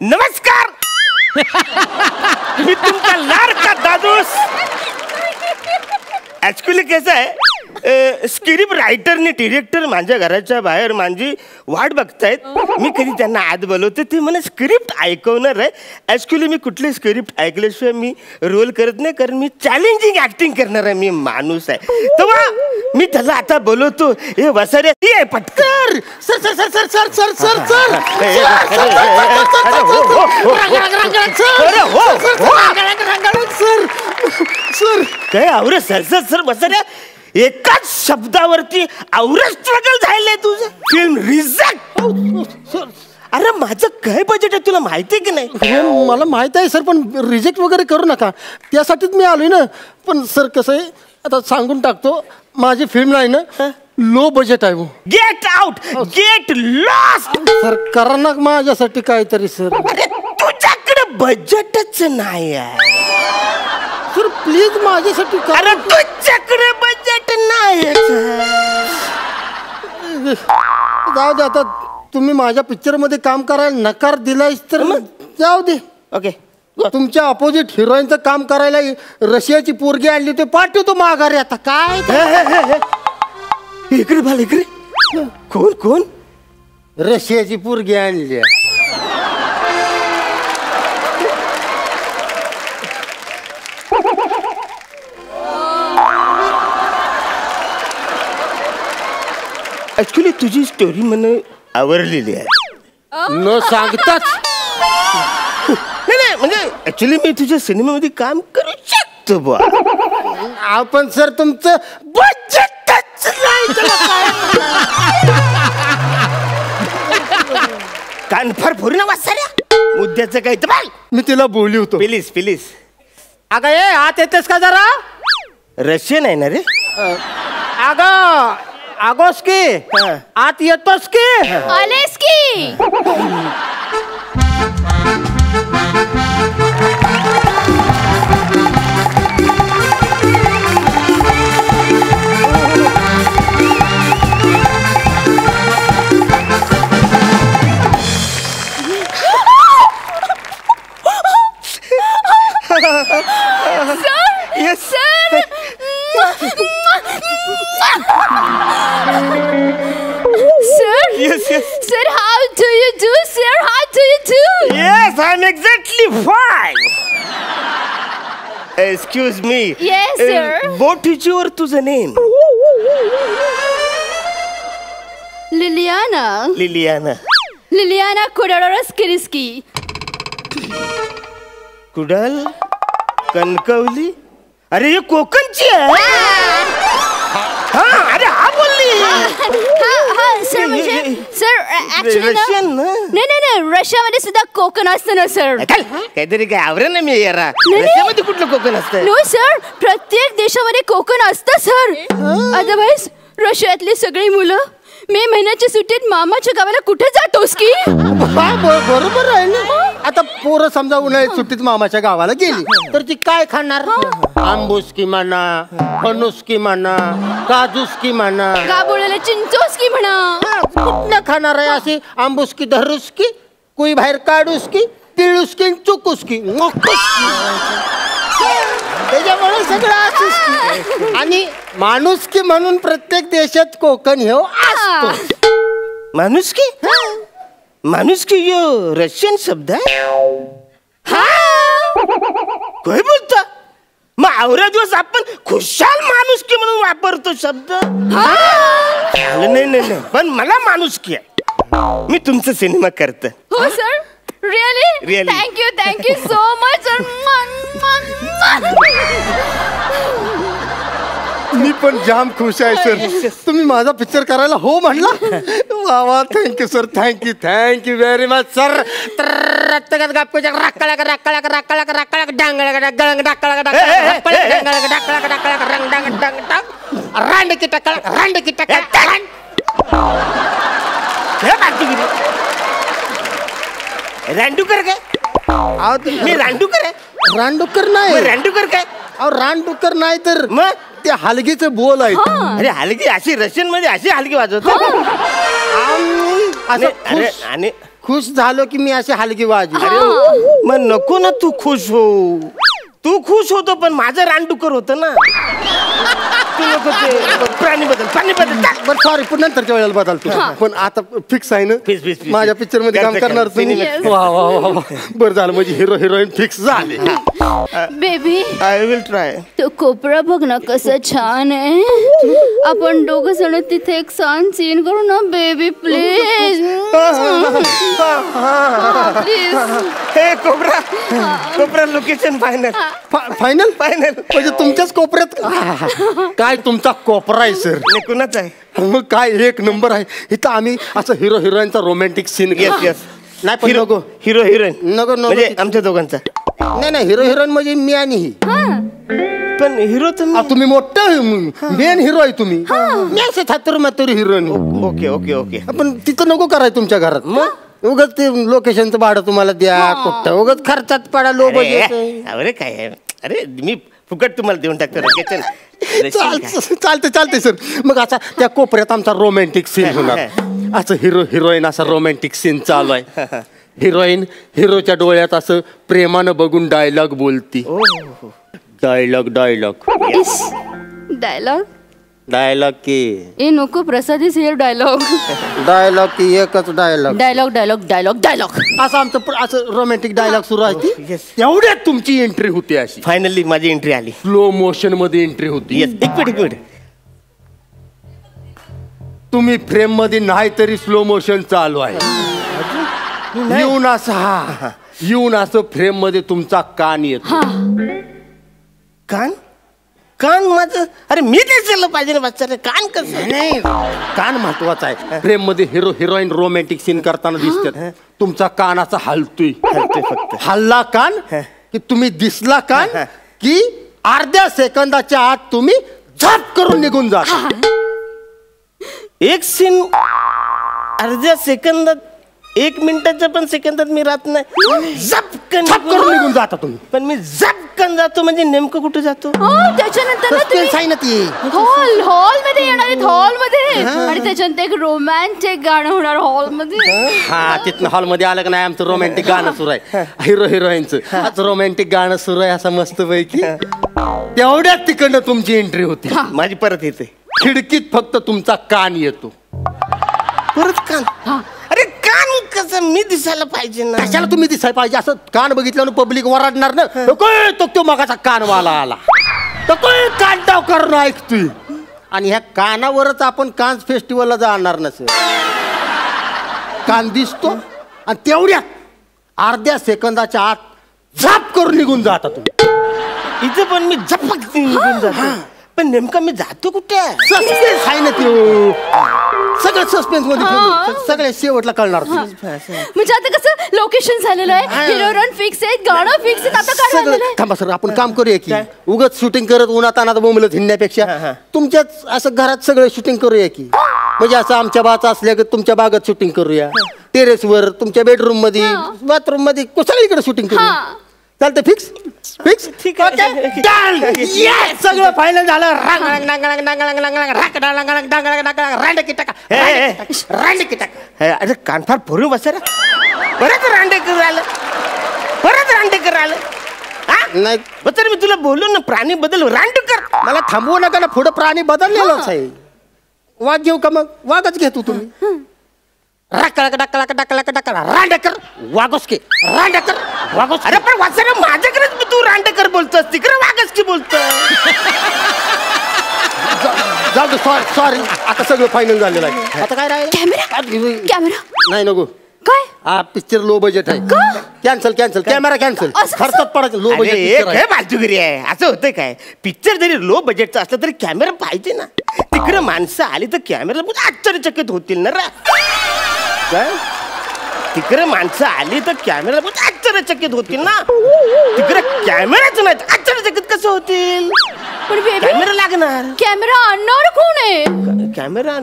नमस्कार. मी तुमचा लाडका दादूस. ऍक्च्युली कसं आहे, स्क्रिप्ट रायटरने डिरेक्टर माझ्या घराच्या बाहेर माझी वाट बघतायत. मी कधी त्यांना आत बोलवतो, ते मला स्क्रिप्ट ऐकवणार आहे. ऍक्च्युली मी कुठली स्क्रिप्ट ऐकल्याशिवाय मी रोल करत नाही, कारण मी चॅलेंजिंग ऍक्टिंग करणार आहे. मी माणूस आहे. तेव्हा मी त्याला आता बोलवतो. हे वसाऱ्या ती आहे Patkar. Sir sir sir sir sir sir sir sir sir काय आवरे सर सर सर वसाऱ्या एकाच शब्दावरती आवरच स्ट्रगल झालंय तुझं. Film reject. अरे माझं काय बजेट आहे तुला माहिती आहे की नाही? मला माहित आहे सर, पण रिजेक्ट वगैरे करू नका, त्यासाठीच मी आलोय ना. पण सर कसं आहे, आता सांगून टाकतो, माझी फिल्म नाही ना लो बजेट आहे. Get out, get lost. Sir करा ना माझ्यासाठी काहीतरी सर. अरे तुझ्याकडे बजेटच नाही आहे सर, प्लीज माझ्यासाठी करा. अरे तुझ्याकडे बजेट नाही. जाऊ दे, आता तुम्ही माझ्या पिक्चर मध्ये काम करायला नकार दिलायस तर जाऊ दे. ओके. तुमच्या अपोजिट हिरोईनचं काम करायला रशियाची पोरगी आणली होती, पाठवतो माघारी. आता काय इकडे भाल इकडे. कोण कोण? रशियाची पोरगी आणली. ऍक्च्युली तुझी स्टोरी मला आवडलेली आहे. न सांगताच. नाही म्हणजे ऍक्च्युली मी तुझ्या सिनेमामध्ये काम करू शकतो बा. आपण सर तुमचं बजेटच नाही. कानफार फोरी ना वाचाल्या मुद्द्याचं काय तर बाय. मी तिला बोलली होतो. Please please. अगं ये आत येतेस का जरा? रशियन आहे ना रे? अगं आगोस की आत येतोस की? आलेस की. Yes. Sir. Sir. Yes, yes. Sir, how do you do, sir? How do you do? Yes, I'm exactly fine. Excuse me. Yes, sir. What is your तुझं name? Liliana. Liliana. Liliana Kudarovsky. Kudal Kankavli. अरे ये कोकणची आहे. हा अरे हा बोलली. Sir म्हणजे सर ऍक्च्युली रशियन ना? नाही रशियामध्ये सुद्धा कोकण असतं ना सर. काहीतरी काय आवरण ना मी यारा. रशियामध्ये कुठलं कोकण असतं? नो सर, प्रत्येक देशामध्ये कोकण असतं सर. अदरवाईज रशियातली सगळी मुलं मे महिन्याच्या सुट्टीत मामाच्या गावाला कुठे जातोस की? बरोबर आहे ना. आता पोरं समजा उन्हाळ्यात सुट्टीत मामाच्या गावाला गेली तर ती काय खाणार? आंबूसकी म्हणा, फणूसकी म्हणा, काजूसकी म्हणा, गाबोळ्याला चिंचोसकी म्हणा. कुठलं खाणार आहे? अशी आंबूसकी, धरूसकी, कुई बाहेर काढूसकी, पिळूसकी, चुकूसकी, त्याच्यामुळे सगळं असुसकी. आणि माणुसकी म्हणून प्रत्येक देशात कोकण हे असतो. माणुसकी? माणुसकी यो रशियन शब्द आहे. काय बोलता? मग आवरा दिवस आपण खुशाल माणुसकी म्हणून वापरतो शब्द. नाही पण मला माणुसकी आहे. मी तुमचा सिनेमा करतो. हो sir. Really? Really? Thank you so much sir. मी पण जाम खुश आहे सर. तुम्ही माझा पिक्चर करायला हो म्हणला. वा वा, thank you sir. Thank you very much sir. Randukar काय? मी रांडूकर आहे. रानडुक्कर नाही. रांडूकर काय? रानडुक्कर नाही तर मग ते हलगीचे बोल आहेत. अरे हलगी अशी रशियन मध्ये अशी हलगी वाजवतो. आणि खुश झालो की मी अशी हलगी वाजी. अरे मग नको ना तू खुश हो. तू खुश होतो पण माझं रानडुकर होतं ना. तू नको ते प्राणी बदल बरं सॉरी पण नंतरच्या वेळेला बदलतो. पण आता फिक्स आहे ना Fix. माझ्या पिक्चर मध्ये काम करणार तुम्ही. Yes. वा वा वा. बरं झालं म्हणजे हिरो हिरोईन फिक्स झाले. Baby I will try. तो कोपरा बघ ना कसं छान आहे. आपण दोघं जण तिथे एक छान सीन करू ना बेबी प्लीज. प्लीज हे cobra location final. Final final म्हणजे तुमच्याच कोपऱ्यात. काय तुमचा कोपरा आहे सर. कुणाच आहे. मग काय एक नंबर आहे. इथं आम्ही असं हिरो हिरोईनचा रोमॅन्टिक सीन. येस नाही पण नको हिरो हिरोईन नको म्हणजे आमच्या दोघांचा. नाही हिरो हिरोईन म्हणजे मी आणि ही. पण हिरो तुम्ही मोठं मेन हिरो आहे तुम्ही. मी असे थातुर मातुर हिरोईन. ओके पण तिथं नको करायचं तुमच्या घरात. मग उगाच ते लोकेशनचं भाडं तुम्हाला द्या कुठं उगाच खर्चात पडा लो बजेट. अरे काय आहे? अरे मी फुकट तुम्हाला देऊन टाकतो लोकेशन. चालते सर. मग असा त्या कोपऱ्यात आमचा रोमॅन्टिक सीन होणार. असं हिरो हिरोईन असा रोमॅन्टिक सीन चालू आहे. हिरोईन हिरोच्या डोळ्यात असं प्रेमानं बघून डायलॉग बोलती. डायलॉग डायलॉग की ए नको प्रसाद इज हिअर डायलॉग की एकच डायलॉग असं आमचं असं रोमॅन्टिक डायलॉग सुरू आहे. तेवढ्यात तुमची एंट्री होती अशी. फायनली माझी एंट्री आली. स्लो मोशन मध्ये एंट्री होती. एक मिनिट तुम्ही फ्रेम मध्ये नाही तरी स्लो मोशन चालू आहे. येऊन असं फ्रेम मध्ये तुमचा कान येतो. कान माझं. अरे मी तेच केलं पाहिजे ना बच्चा. कान कसं. नाही कान महत्वाचा आहे. फ्रेम मध्ये हिरो हिरोईन रोमॅन्टिक सीन करताना दिसतात. तुमचा कान असा हलतोय फक्त. हल्ला कान की तुम्ही दिसला कान की अर्ध्या सेकंदाच्या आत तुम्ही झप करून निघून जा. एक सीन अर्ध्या सेकंदात 1 मिनिटाच्या पण सेकंदात मी राहत नाही. झपकन करून निघून जाता तुम्ही. पण मी झपकन जातो म्हणजे नेमकं कुठे जातो. त्याच्यानंतर हॉल मध्ये येणार आहेत. हॉल मध्ये आणि त्याच्यानंतर एक रोमॅन्टिक गाणं होणार हॉल मध्ये. तिथनं हॉल मध्ये आलं का नाही आमचं रोमॅन्टिक गाणं सुरू आहे. हिरो हिरोईनचं आज रोमॅन्टिक गाणं सुरू आहे असं मस्त पैकी. तेवढ्यात तिकडनं तुमची एंट्री होती. माझी परत येते. खिडकीत फक्त तुमचा कान येतो. परत कान. अरे कान कसं मी दिसायला पाहिजे ना. कशाला तुम्ही दिसायला पाहिजे. असं कान बघितल्यानं पब्लिक वराडणार ना. तो मागाचा कानवाला आला तो कान टाव करून ऐकतोय. आणि ह्या कानावरच आपण कान्स फेस्टिवलला जाणार नसेल. कान दिसतो आणि तेवढ्यात अर्ध्या सेकंदाच्या आत झाप करून निघून जाता तुम्ही. इथं पण मी झपक निघून जातो. पण नेमका मी जातो कुठे. सस्पेन्स आहे ना ते. सगळं सस्पेन्स मध्ये सगळ्या शेवटला कळणार. म्हणजे आता कसं लोकेशन झालेलं आहे. हिरो फिक्स आहे. गाणं फिक्स आहे. आता काय झालेलं आहे. थांबा सर आपण काम करूया की उगाच शूटिंग करत उन्हात अनात बोंबलत हिंडण्यापेक्षा तुमच्याच असं घरात सगळं शूटिंग करूया की. म्हणजे असं आमच्या बाचा असल्या की तुमच्या बागेत शूटिंग करूया. टेरेसवर तुमच्या बेडरूम मध्ये बाथरूम मध्ये सगळीकडे शूटिंग करूया. चालतं फिक्स फिक्स. ठीक आहे. सगळं फायनल झालं. अरे कान फार फोडून बसा. परत रांडेकर आलं. नाही तर मी तुला बोललो ना प्राणी बदल रांडेकर. मला थांबवू नका ना. पुढे प्राणी बदललेलाच आहे. वाघ घेऊ का मग. वाघच घेतो तुम्ही. रांडेकर वाघोस रांडेकर वाघोस. अरे पण वाचना माझ्याकडेच तू रांडेकर बोलतोस. तिकडे वाघच की बोलतो. जाऊ दे. सॉरी आता सगळं फायनल झालेलं आहे. आता काय राहिलं. कॅमेरा नाही नको. काय हा पिक्चर लो बजेट आहे. Cancel camera cancel. खर्चात पडायचं. लो बजेट काय बाजूगिरी आहे. असं होतंय काय. पिक्चर जरी लो बजेटचा असला तरी कॅमेरा पाहिजे ना. तिकडे माणसं आली तर कॅमेरा आश्चर्यचकित होतील ना. काय तिकडे माणसं आली तर कॅमेरा आश्चर्यचकित होतील ना. तिकडे कॅमेराच नाही आश्चर्यचकित कसं होतील. पण कॅमेरा लागणार. कॅमेरा आणणार कोण आहे. Camera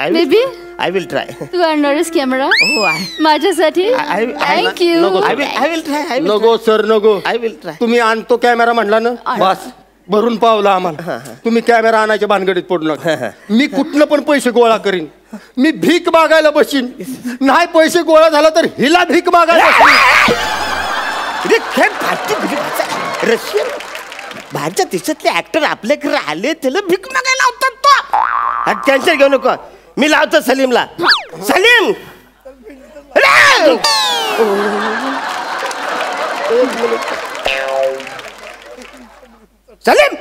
baby I will try. तू आणणारच कॅमेरा. हो आहे माझ्यासाठी. थँक्यू. I will try. नको सर नको. I will try. तुम्ही आणतो कॅमेरा म्हणला ना. बस भरून पावलं आम्हाला. तुम्ही कॅमेरा आणायच्या भानगडीत पडू नका. मी कुठनं पण पैसे गोळा करीन. मी भीक मागायला बसीन. नाही पैसे गोळा झाला तर हिला भीक मागायला बसीन. रशियन भारतात देशातले ऍक्टर आपल्याकडे आले त्याला भीक मागायला लावतात. तो टेन्शन घेऊ नको, मी लावतो सलीमला. सलीम सलीम,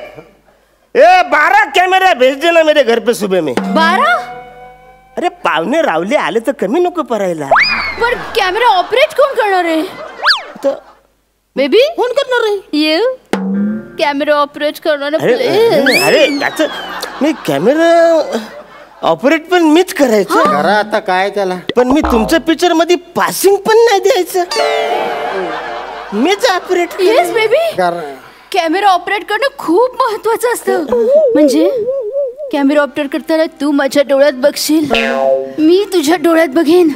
ए 12 कैमरा भेज देना मेरे घर पे सुबह में. 12? अरे पाहुणे रावले आले तर कमी नको परायला. पण कॅमेरा ऑपरेट कोण करणार आहे? तर बेबी कोण करणार आहे? ये कॅमेरा ऑपरेट करणार अरे त्याच मी कॅमेरा ऑपरेट पण मीच करायचं. करा आता काय त्याला. पण मी तुमच्या पिक्चर मध्ये पासिंग पण नाही द्यायचं, मीच operate. Yes baby, camera operate करणं खूप महत्वाचं असतं. म्हणजे कॅमेरा ऑपरेट करताना तू माझ्या डोळ्यात बघशील, मी तुझ्या डोळ्यात बघेन,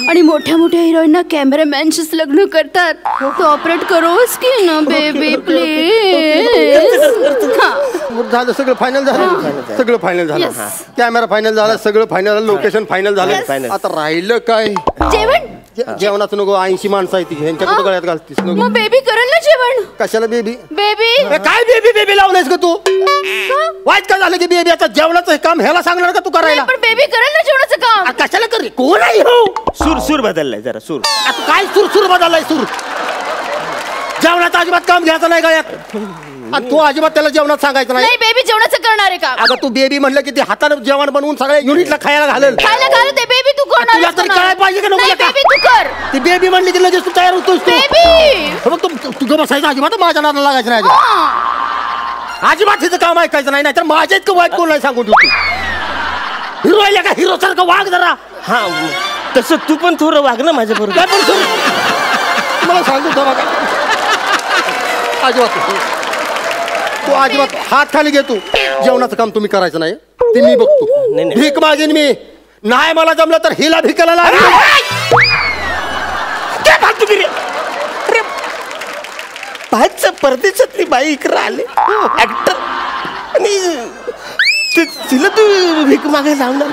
आणि मोठ्या मोठ्या हिरोईनना कॅमेरामॅनशीच लग्न करतात. तू ऑपरेट करोस की ना बेबी प्लीज. झालं सगळं फायनल झालं. सगळं फायनल झालं. कॅमेरा फायनल झाला, सगळं फायनल झालं, लोकेशन फायनल झालं. आता राहिलं काय? जेवण. जेवणाचं नको, 80 माणसं आहे ती, ह्यांच्या कुठं गळ्यात घालतीस नको. मग बेबी करेल ना जेवण. कशाला बेबी? बेबी काय बेबी बेबी लावलंयस का तू? वाईट का झालं की बेबी? आता जेवणाचं काम ह्याला सांगणार का तू करायला? पण बेबी करेल ना जेवणाचं काम. कशाला कर? कोण आहे हो? सूर बदललाय जरा. सूर आता काय सूर बदललाय? सूर जेवणाचं अजिबात काम घ्यायचं नाही गळ्यात. आणि तू अजिबात त्याला जेवणात सांगायचं नाही. नाही बेबी जेवणाचं करणार आहे का? अगं तू बेबी म्हणलं की ते हाताने जेवण बनवून सगळ्या युनिटला खायला घालेल. खायला घालते बेबी, तू करणार. तुला तरी काय पाहिजे का नको? बेबी तू कर. ती बेबी म्हणली की लगेच तू तयार होतोस. बेबी मग तुझं बसायचं अजिबात माझ्या नादाला लागायचं नाही. अजिबात तिचं काम ऐकायचं नाही, नाहीतर माझ्या इतकं वाईट कोण नाही सांगून ठेवतो. हिरो आहे का? हिरो सारखं वाघ जरा. हा तसं तू पण थोडं वाग ना माझ्या बरोबर. मला सांगू बघा, अजिबात तू अजिबात हात खाली घे. तू जेवणाचं काम तुम्ही करायचं नाही, ते मी बघतो. भीक मागेन मी. नाही मला जमलं तर हिला भिकायला लागेल. बाहेरच्या परदेशातली बाई इकडे आले ऍक्टर, आणि तिला तू भीक मागायला लावणार.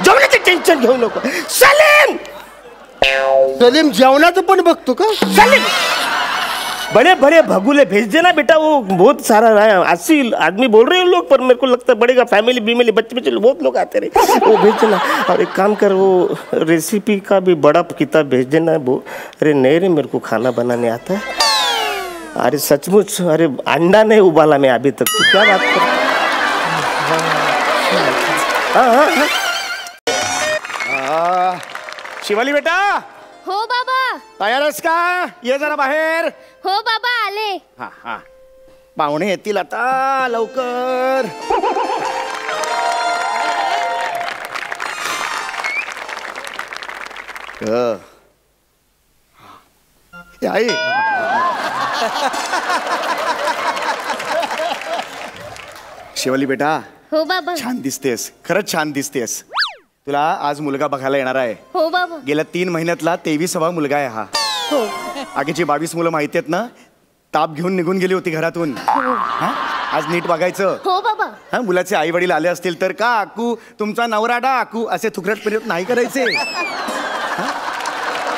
जेवणाचं टेन्शन घेऊ नको. सलीम सलीम जेवणाचं पण बघतो का? सलीम बड़े बड़े भगुले भेज देना बेटा, वो बहुत सारा असील आदमी बोल रहे हैं लोग, पर मेरे को लगता है बढ़ेगा. फैमिली बीमिली बच्चे बहुत लोग आते रहे, वो भेज देना. और एक काम कर, वो रेसिपी का भी बड़ा किताब भेज देना. वो अरे नहीं रे, मेरे को खाना बनाने आता है. अरे सचमुच, अरे अंडा नहीं उबाला मैं अभी तक. तू क्या बात कर? शिवाली बेटा, हो बाबा. तयार आहेस का? ये जरा बाहेर. हो बाबा आले. हा हा, पाहुणे येतील आता लवकर. आई शिवाली बेटा, हो बाबा. छान दिसतेस, खरंच छान दिसतेस. तुला आज मुलगा बघायला येणार आहे. हो बाबा. गेल्या 3 महिन्यातला 23वा मुलगा आहे हा. हो. आगीची 22 मुलं माहिती आहेत ना, ताप घेऊन निघून गेली होती घरातून. हा? आज नीट बघायचं. हो बाबा. हा, मुलाचे आई वडील आले असतील तर का आकू तुमचा नवरा डा आकू असे थुकरट प्रयोग नाही करायचे.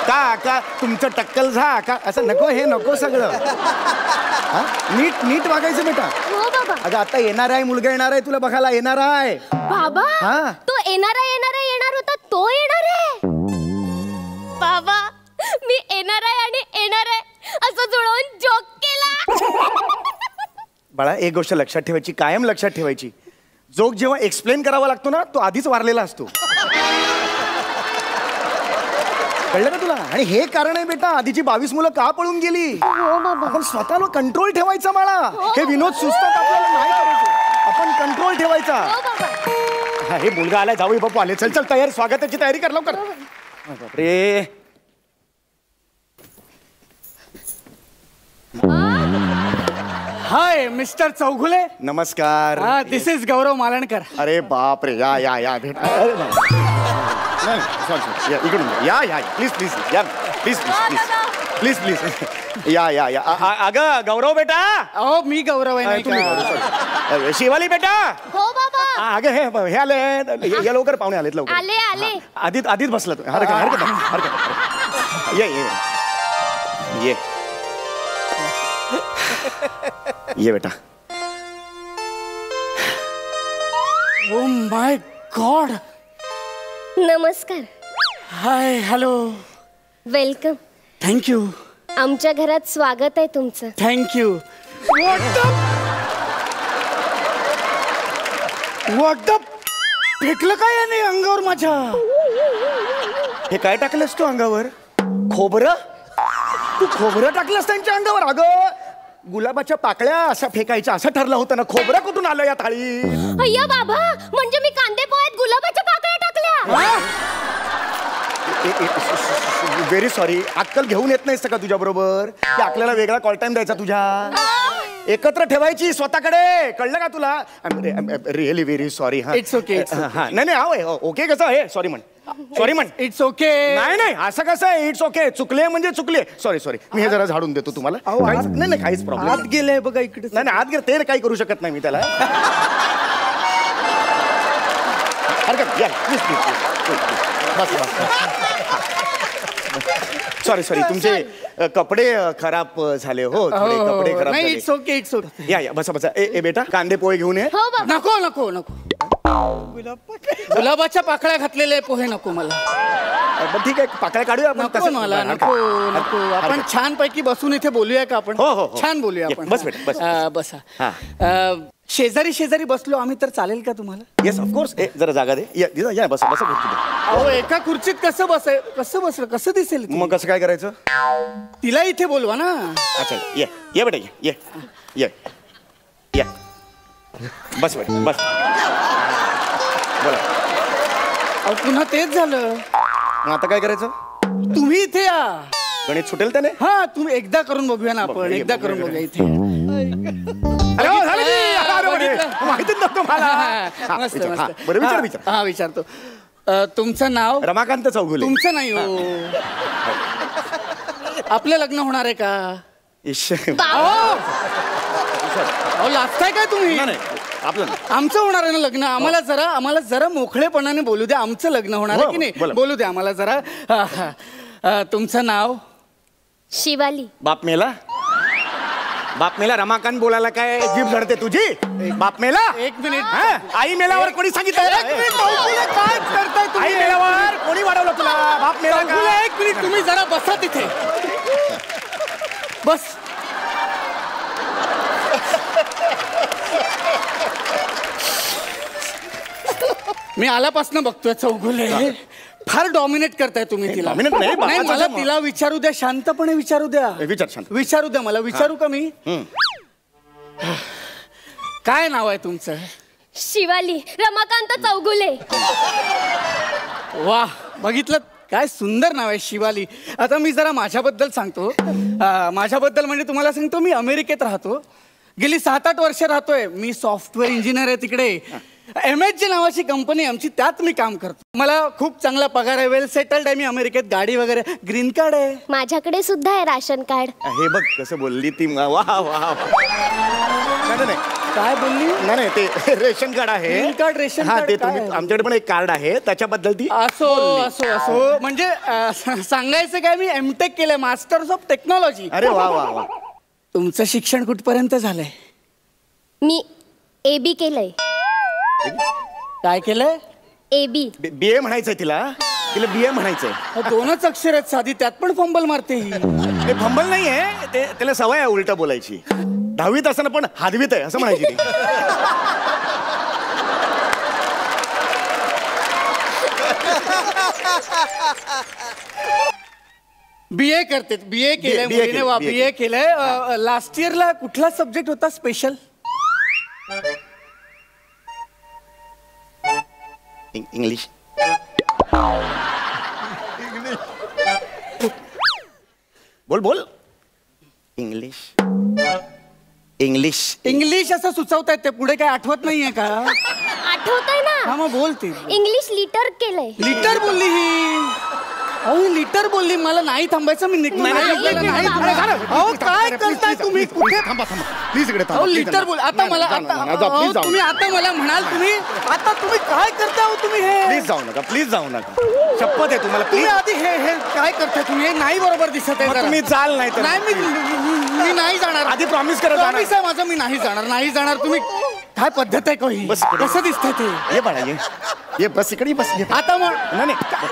हा? का तुमचं टक्कल झा का असं नको, हे नको सगळं. हा? नीट नीट वागायचं बेटा. हो बाबा. अगं आता येणार आहे, मुलगा येणार आहे, तुला बघायला येणार आहे. बाबा हा. तो येणार होता, तो येणार आहे. बाबा मी येणार आहे आणि येणार आहे असं जुळवून जोक केला. बाळा, एक गोष्ट लक्षात ठेवायची, कायम लक्षात ठेवायची. जोक जेव्हा एक्सप्लेन करावा लागतो ना, तो आधीच वारलेला असतो. कळलं का तुला? आणि हे कारण आहे बेटा, आधीची 22 मुलं का पळून गेली. आपण स्वतःला कंट्रोल ठेवायचा बाळा. हे विनोद सुचतात आपल्याला नाही करायचे, आपण कंट्रोल ठेवायचा. हा, हे मुलगा आलाय, जाऊ बापू आले. चल चल तयार, स्वागताची तयारी कर लवकर. बापरे, हाय मिस्टर चौगुले. नमस्कार. This is Gaurav Malankar. अरे बाप रे, या या या भेट. इकडून या या, प्लीज प्लीज या प्लीज प्लीज प्लीज प्लीज या या या अगं गौरव बेटा. अहो मी गौरव आहे नाही तुम्ही का? गौरव, sorry. शिवाली बेटा. हो बाबा. अगं हे आले हे लवकर पाहुणे आलेत लवकर. आले आले. आधीच बसला तू. हरकत ये ये बेटा. Oh my god. नमस्कार. Hi hello. वेलकम. थँक्यू आमच्या घरात स्वागत आहे तुमचं. थँक्यू. व्हॉट फेकलं काय याने अंगावर माझ्या? हे काय टाकलंस तू अंगावर? खोबरं? तू खोबरं टाकलंस त्यांच्या अंगावर? अगं गुलाबाच्या पाकळ्या असा फेकायच्या असं ठरलं होतं ना. खोबरं कुठून आलं या थाळी? अय्या बाबा, म्हणजे मी कांदे पोह्यात गुलाबाच्या पाकळ्या टाकल्या? Very sorry. अक्कल घेऊन येत नाहीस का तुझ्या बरोबर? की आपल्याला वेगळा कॉल टाइम द्यायचा तुझ्या? एकत्र ठेवायची स्वतःकडे. कळलं का तुला? Really very sorry. हा It's okay, it's okay. हा नाही ओके कसं आहे? सॉरी म्हण. सॉरी म्हण. It's okay. नाही असं कसं आहे? It's okay. चुकले म्हणजे चुकले. सॉरी मी हे जरा झाडून देतो तुम्हाला. नाही काहीच प्रॉब्लेम. आत गेले बघा इकडे. नाही आत गेलं ते काही करू शकत नाही मी त्याला. हरकत या प्लीज बस. सॉरी तुमचे कपडे खराब झाले. हो थोडे कपडे खराब नाही झाले. It's okay it's okay. या बसा. ए बेटा कांदे पोहे घेऊन ये. हो बाबा. नको नको नको. गुलाबाच्या पाकळ्या घातलेले पोहे नको मला. ठीक आहे पाकळ्या काढूया आपण. नको मला. नको आपण छान पैकी बसून इथे बोलूया का आपण? हो. छान बोलूया आपण. बस बेटा बस. बसा. शेजारी बसलो आम्ही तर चालेल का तुम्हाला? Yes of course. जरा जागा दे. या बस अहो एका खुर्चीत कसं बसलं कसं दिसेल? मग कसं काय करायचं? तिला इथे बोलवा ना. अच्छा ये बेटा ये बस बेटा बस. बोला. अहो पुन्हा तेच झालं. मग आता काय करायचं? तुम्ही इथे या. गणित सुटेल त्याने. हा तुम्ही एकदा करून बघूया ना आपण. एकदा करून बघूया इथे. माहितीच नव्हतं मला. मस्त मस्त. बरं विचार. हा विचारतो. तुमचं नाव? रमाकांत चौगुले. तुमचं नाही हो. आपलं लग्न होणार आहे का? अहो लाजताय काय तुम्ही? आपलं आमचं होणार आहे ना लग्न. आम्हाला जरा मोकळेपणाने बोलू द्या. आमचं लग्न होणार आहे की नाही बोलू द्या आम्हाला जरा. तुमचं नाव? शिवाली. बाप मेला रमाकांत बोलायला काय जीभ झडते तुझी? बाप मेला. एक मिनिट. आई मेल्यावर कोणी सांगितलं? काय करताय आई तुम्ही? मेल्यावर कोणी वाढवलं तुला? बाप मेला का? एक मिनिट तुम्ही जरा बसा तिथे. बस. मी आल्यापासून बघतोय चौगुले. फार डॉमिनेट करताय तुम्ही तिला. Dominate नाही, बापाचं मला जन्म. तिला विचारू द्या. शांतपणे विचारू द्या. विचार शांत. विचारू द्या मला. विचारू का मी? काय नाव आहे तुमचं? शिवाली रमाकांत चौगुले. वा बघितलं काय सुंदर नाव आहे शिवाली. आता मी जरा माझ्याबद्दल सांगतो. माझ्याबद्दल म्हणजे तुम्हाला सांगतो मी अमेरिकेत राहतो. गेली 7-8 वर्ष राहतोय. मी सॉफ्टवेअर इंजिनियर आहे तिकडे. MHG नावाची कंपनी आमची त्यात मी काम करतो. मला खूप चांगला पगार आहे. वेल सेटल्ड आहे मी अमेरिकेत. गाडी वगैरे. ग्रीन कार्ड आहे. माझ्याकडे सुद्धा आहे राशन कार्ड. हे बघ कसं बोलली ती. वा नाही काय बोलली? नाही ते रेशन कार्ड आहे. ग्रीन कार्ड रेशन हा कार्ड ते काय? तुम्ही आमच्याकडे पण एक कार्ड आहे त्याच्याबद्दल ती. असो म्हणजे सांगायचं काय मी MTech केलंय. Masters of technology. अरे वा. तुमचं शिक्षण कुठपर्यंत झालंय? मी AB केलंय. काय केलंय? AB. BA म्हणायचंय तिला BA म्हणायचंय. 2च अक्षर आहेत साधी. त्यात पण फंबल मारते ही. ते फंबल नाहीये. ते त्याला सवय आहे उलट बोलायची. 10वीत असताना पण हादवीत आहे असं म्हणायची ती. BA करते. BA केलंय मुलीने. वा BA केलंय. लास्ट इयरला कुठला सब्जेक्ट होता स्पेशल? इंग्लिश. बोल. इंग्लिश. इंग्लिश असं सुचवतायत ते. पुढे काय आठवत नाहीये का? आठवतंय ना. हा मग बोलते. इंग्लिश लिटर केलंय. लिटर बोलली ही. अहो लिटर बोलली मला नाही थांबायचं मी निघतो अहो काय करताय तुम्ही कुठे थांबा प्लीज इकडे अहो लिटर बोल आता मला आता तुम्ही आता मला म्हणाल तुम्ही आता तुम्ही काय करताय हो तुम्ही हे प्लीज जाऊ नका शपथ आहे तुम्हाला तुम्ही आधी हे काय करताय तुम्ही हे नाही बरोबर दिसत आहे तुम्ही चाल नाही तर नाही मी नाही जाणार आधी प्रॉमिस करा प्रॉमिस आहे माझं मी नाही जाणार तुम्ही काय पद्धत आहे काही कसं दिसतंय ते ये बाळा ये बस इकडे बस आता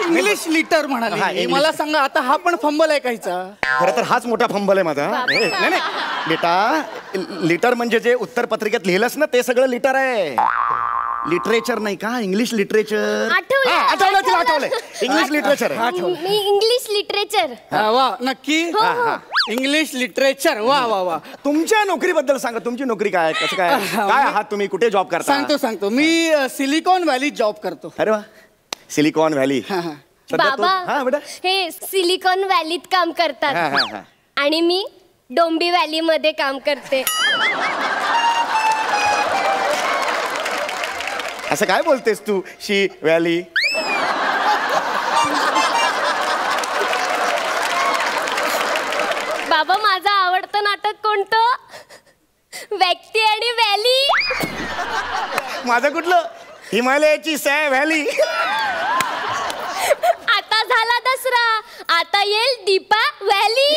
इंग्लिश लिटर म्हणाले मला सांगा आता हा पण फंबल आहे काहीचा खरं तर हाच मोठा फंबल आहे माझा नाही बेटा लिटर म्हणजे जे उत्तर पत्रिकेत लिहिलंस ना ते सगळं लिटर आहे लिटरेचर नाही का इंग्लिश लिटरेचर आठवलं इंग्लिश लिटरेचर मी इंग्लिश लिटरेचर वा नक्की इंग्लिश लिटरेचर वा वा वा तुमच्या नोकरीबद्दल सांगा तुमची नोकरी काय कसं काय आहात तुम्ही कुठे जॉब करता सांगतो मी सिलिकॉन व्हॅली जॉब करतो अरे वा सिलिकॉन व्हॅली बाबा हे सिलिकॉन व्हॅलीत काम करतात आणि मी डोंबी व्हॅली मध्ये काम करते असं काय बोलतेस तू शी व्हॅली बाबा माझं आवडतं नाटक कोणतं व्यक्ती आणि व्हॅली माझं कुठलं हिमालयाची सॅ व्हॅली आता झाला दसरा आता येईल दीपा व्हॅली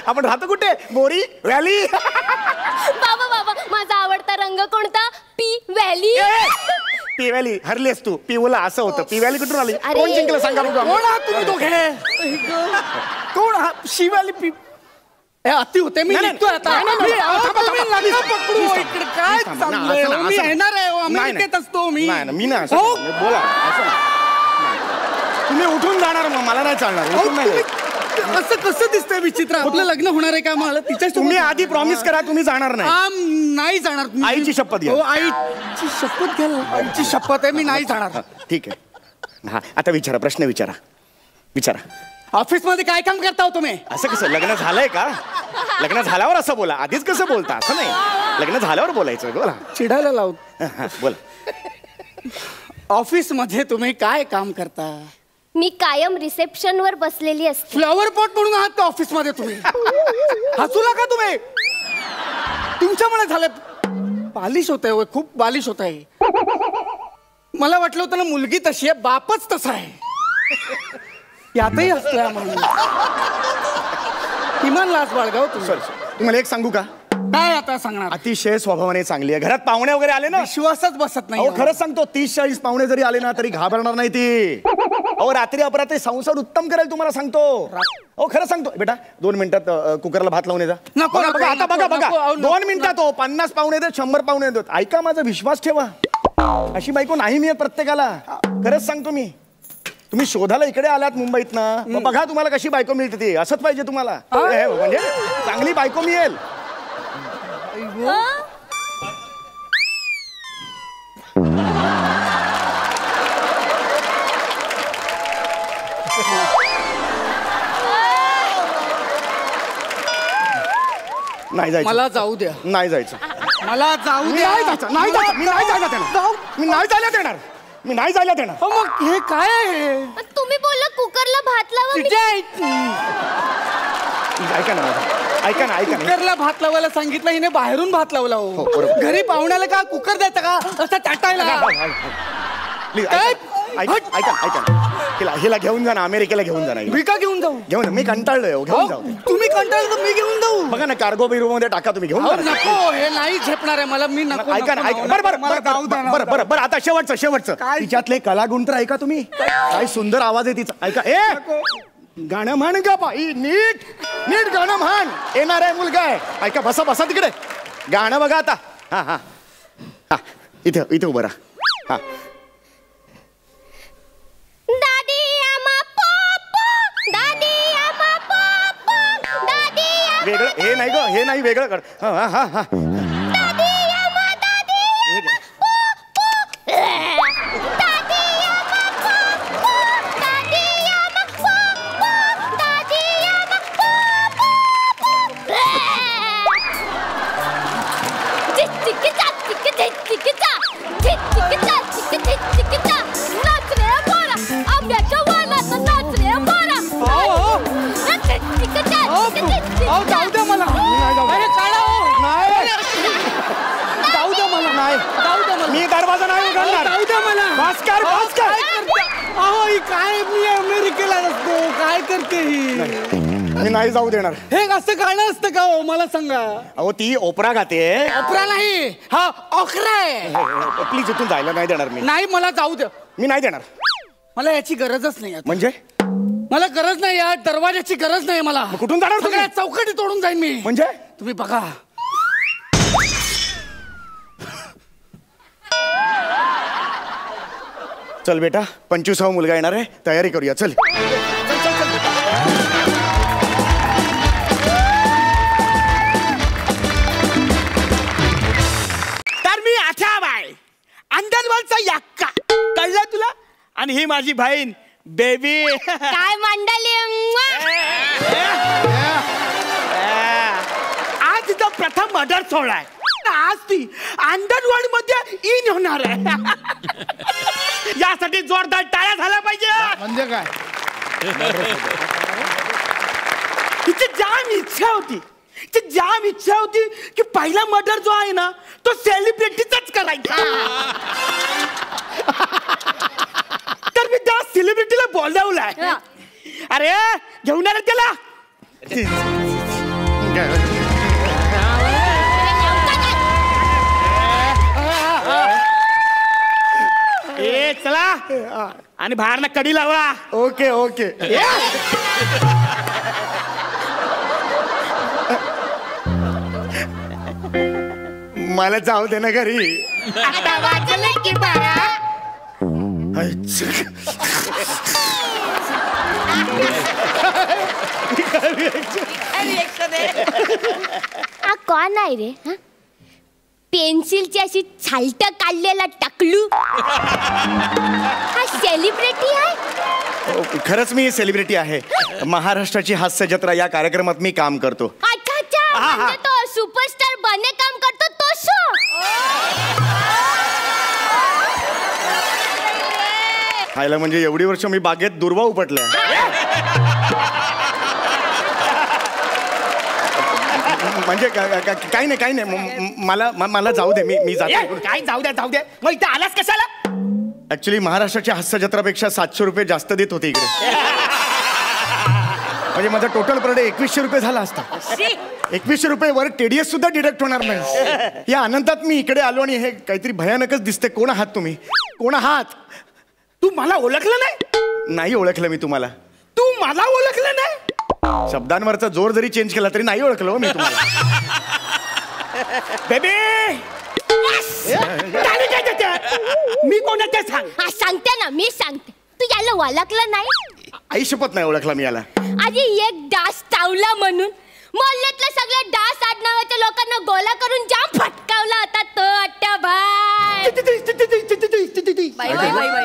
आपण राहतो कुठे बोरी व्हॅली बाबा बाबा माझा आवडता रंग कोणता पी व्हॅली पी व्हॅली हरलीस तू पिवला असं होतं पी व्हॅली कुठून आली कोण जिंकलं सांगा बघू कोण आहात तुम्ही दोघे कोण आहात शिवाली पी अति होते मी निघतोय आता पकडू इकडे काय चाललंय मी येणार आहे अमेरिकेत असतो मी नाही बोला तुम्ही उठून जाणार मग मला नाही चालणार असं कसं दिसतंय विचित्र आपलं लग्न होणार आहे का मला तिच्या तुम्ही आधी प्रॉमिस करा तुम्ही जाणार नाही जाणार आईची शपथ घ्या आईची शपथ घ्या आईची शपथ आहे मी नाही जाणार ठीक आहे हा आता विचारा प्रश्न विचारा ऑफिस मध्ये काय काम करता हो तुम्ही असं कसं लग्न झालंय का लग्न झाल्यावर असं बोला आधीच कसं बोलता असं नाही लग्न झाल्यावर बोलायचं बोला चिडायला लावू बोला ऑफिस मध्ये तुम्ही काय काम करता मी कायम रिसेप्शन वर बसलेली असते फ्लॉवर पॉट म्हणून आहात का ऑफिस मध्ये तुम्ही हसू नका तुम्ही तुमच्यामुळे झालं बालिश होत आहे खूप बालिश होत आहे मला वाटलं होतं ना मुलगी तशी आहे बापच तसा आहे यातही हसतोय किमान लाज बाळगाव तुम्हाला एक सांगू का काय आता सांगणार अतिशय स्वभावाने चांगली आहे घरात पाहुणे वगैरे आले ना विश्वासच बसत नाही खरंच सांगतो 30-40 पाहुणे जरी आले ना तरी घाबरणार नाही ती रात्री अपरात्री संसार उत्तम करेल तुम्हाला सांगतो खरं सांगतो बेटा 2 मिनिटात कुकरला भात लावून येता आता बघा 2 मिनिटात 50 पाहुणे देत 100 पाहुणे देत ऐका माझा विश्वास ठेवा अशी बायको नाही मिळत प्रत्येकाला खरंच सांगतो मी तुम्ही शोधाला इकडे आलात मुंबईत ना बघा तुम्हाला कशी बायको मिळते ती असंच पाहिजे तुम्हाला म्हणजे चांगली बायको मिळेल नाही जायचं मला जाऊ द्या नाही जायचं मला जाऊ द्या मी नाही जायला देणार मग हे काय आहे तुम्ही बोलला कुकरला भात लावा ऐका ना कुकरला भात लावायला सांगितलं हिने बाहेरून भात लावला हो घरी पाहुण्याला का कुकर द्यायचा का असं चाटायला ऐका हिला घेऊन जा ना अमेरिकेला घेऊन जा ना मी का घेऊन जाऊ मी कंटाळलोय घेऊन जाऊ तुम्ही कंटाळलं तर मी घेऊन जाऊ बघा ना कार्गो बिरो मध्ये टाका तुम्ही घेऊन नको हे नाही झेपणार आहे मला मी नको ऐका ना बरं आता शेवटचं तिच्यातले कलागुण तर ऐका तुम्ही काय सुंदर आवाज आहे तिचा ऐका गाणं म्हण का बाई नीट गाणं म्हण येणार आहे मुलगा आहे ऐका बसा तिकडे गाणं बघा आता हा इथे उभं राहा वेगळं हे नाही वेगळं कर आंब्याच्या वाला अहो जाऊ द्या मला. अरे काढा हो. जाऊ द्या मला. नाही जाऊ द्या मला. मी दरवाजा नाही उघडणार. जाऊ द्या मला. भास्कर भास्कर अहो ही काय मी अमेरिकेला नसतो. काय करते ही? मी नाही जाऊ देणार. हे असं गाणं असतं का हो मला सांगा. अहो ती ओपरा गाते. ओपरा नाही हा ओखरा आहे. प्लीज इथून जायला नाही देणार मी. नाही मला जाऊ द्या. मी नाही देणार. मला याची गरजच नाही आता. म्हणजे मला गरज नाही या दरवाजाची गरज नाही मला. मग कुठून जाणार तुम्ही? सगळ्या चौकटी तोडून जाईन मी. म्हणजे तुम्ही बघा. चल बेटा 25वा मुलगा येणार आहे. तयारी करूया. चल तर मी आठाबाई अंदरवरचा यक्का कळलं तुला. आणि ही माझी बहीण बेबी. काय मंडळी आज तिचा प्रथम मर्डर सोहळा आहे. आज ती अंडरवर्ल्ड मध्ये इन होणार आहे. यासाठी जोरदार टाळ्या झाल्या पाहिजे. म्हणजे काय? तिची जाम इच्छा होती की पहिला मर्डर जो आहे ना तो सेलिब्रिटीचाच करायचा. तर मी त्या सेलिब्रिटीला बोलवलाय. अरे घेऊन आले त्याला. ए चला आणि बाहेरनं कडी लावा. Okay okay. मला जाऊ दे ना घरी. आता वाजलं की बारा. हा कोण आहे रे? पेन्सिलची अशी छालट काढलेला टकलू. हा सेलिब्रिटी आहे? खरंच मी सेलिब्रिटी आहे. महाराष्ट्राची हास्य जत्रा या कार्यक्रमात मी काम करतो. अच्छा अच्छा. म्हणजे तो सुपरस्टार बने काम करतो तो शो. खायला म्हणजे एवढी वर्ष मी बागेत दुर्वा उपटल्या. म्हणजे काही नाही. मला जाऊ दे. मी जातो. काय जाऊ द्या. मग इथे आलास कशाला? ऍक्च्युली महाराष्ट्राच्या हास्य जत्रापेक्षा 700 रुपये जास्त देत होते इकडे. म्हणजे माझा टोटल पर डे 2100 रुपये झाला असता. 2100 रुपये वर TDS सुद्धा डिडक्ट होणार नाही. या आनंदात मी इकडे आलो आणि हे काहीतरी भयानकच दिसते. कोण आहात तुम्ही? कोण आहात? तू मला ओळखलं नाही? नाही ओळखलं मी तुम्हाला. तू मला ओळखलं नाही? शब्दांवरचा जोर जरी चेंज केला तरी नाही ओळखलं मी तुम्हाला. बेबी मी कोण ते सांग. हा सांगते ना मी सांगते. तू याला ओळखलं नाही? आई शपथ नाही ओळखला मी याला. आधी एक डास चावला म्हणून मोहल्ल्यातल्या सगळ्या डास आडनावाच्या लोकांना गोला करून जाम फटकावला होता तो अट्ट्या भाई.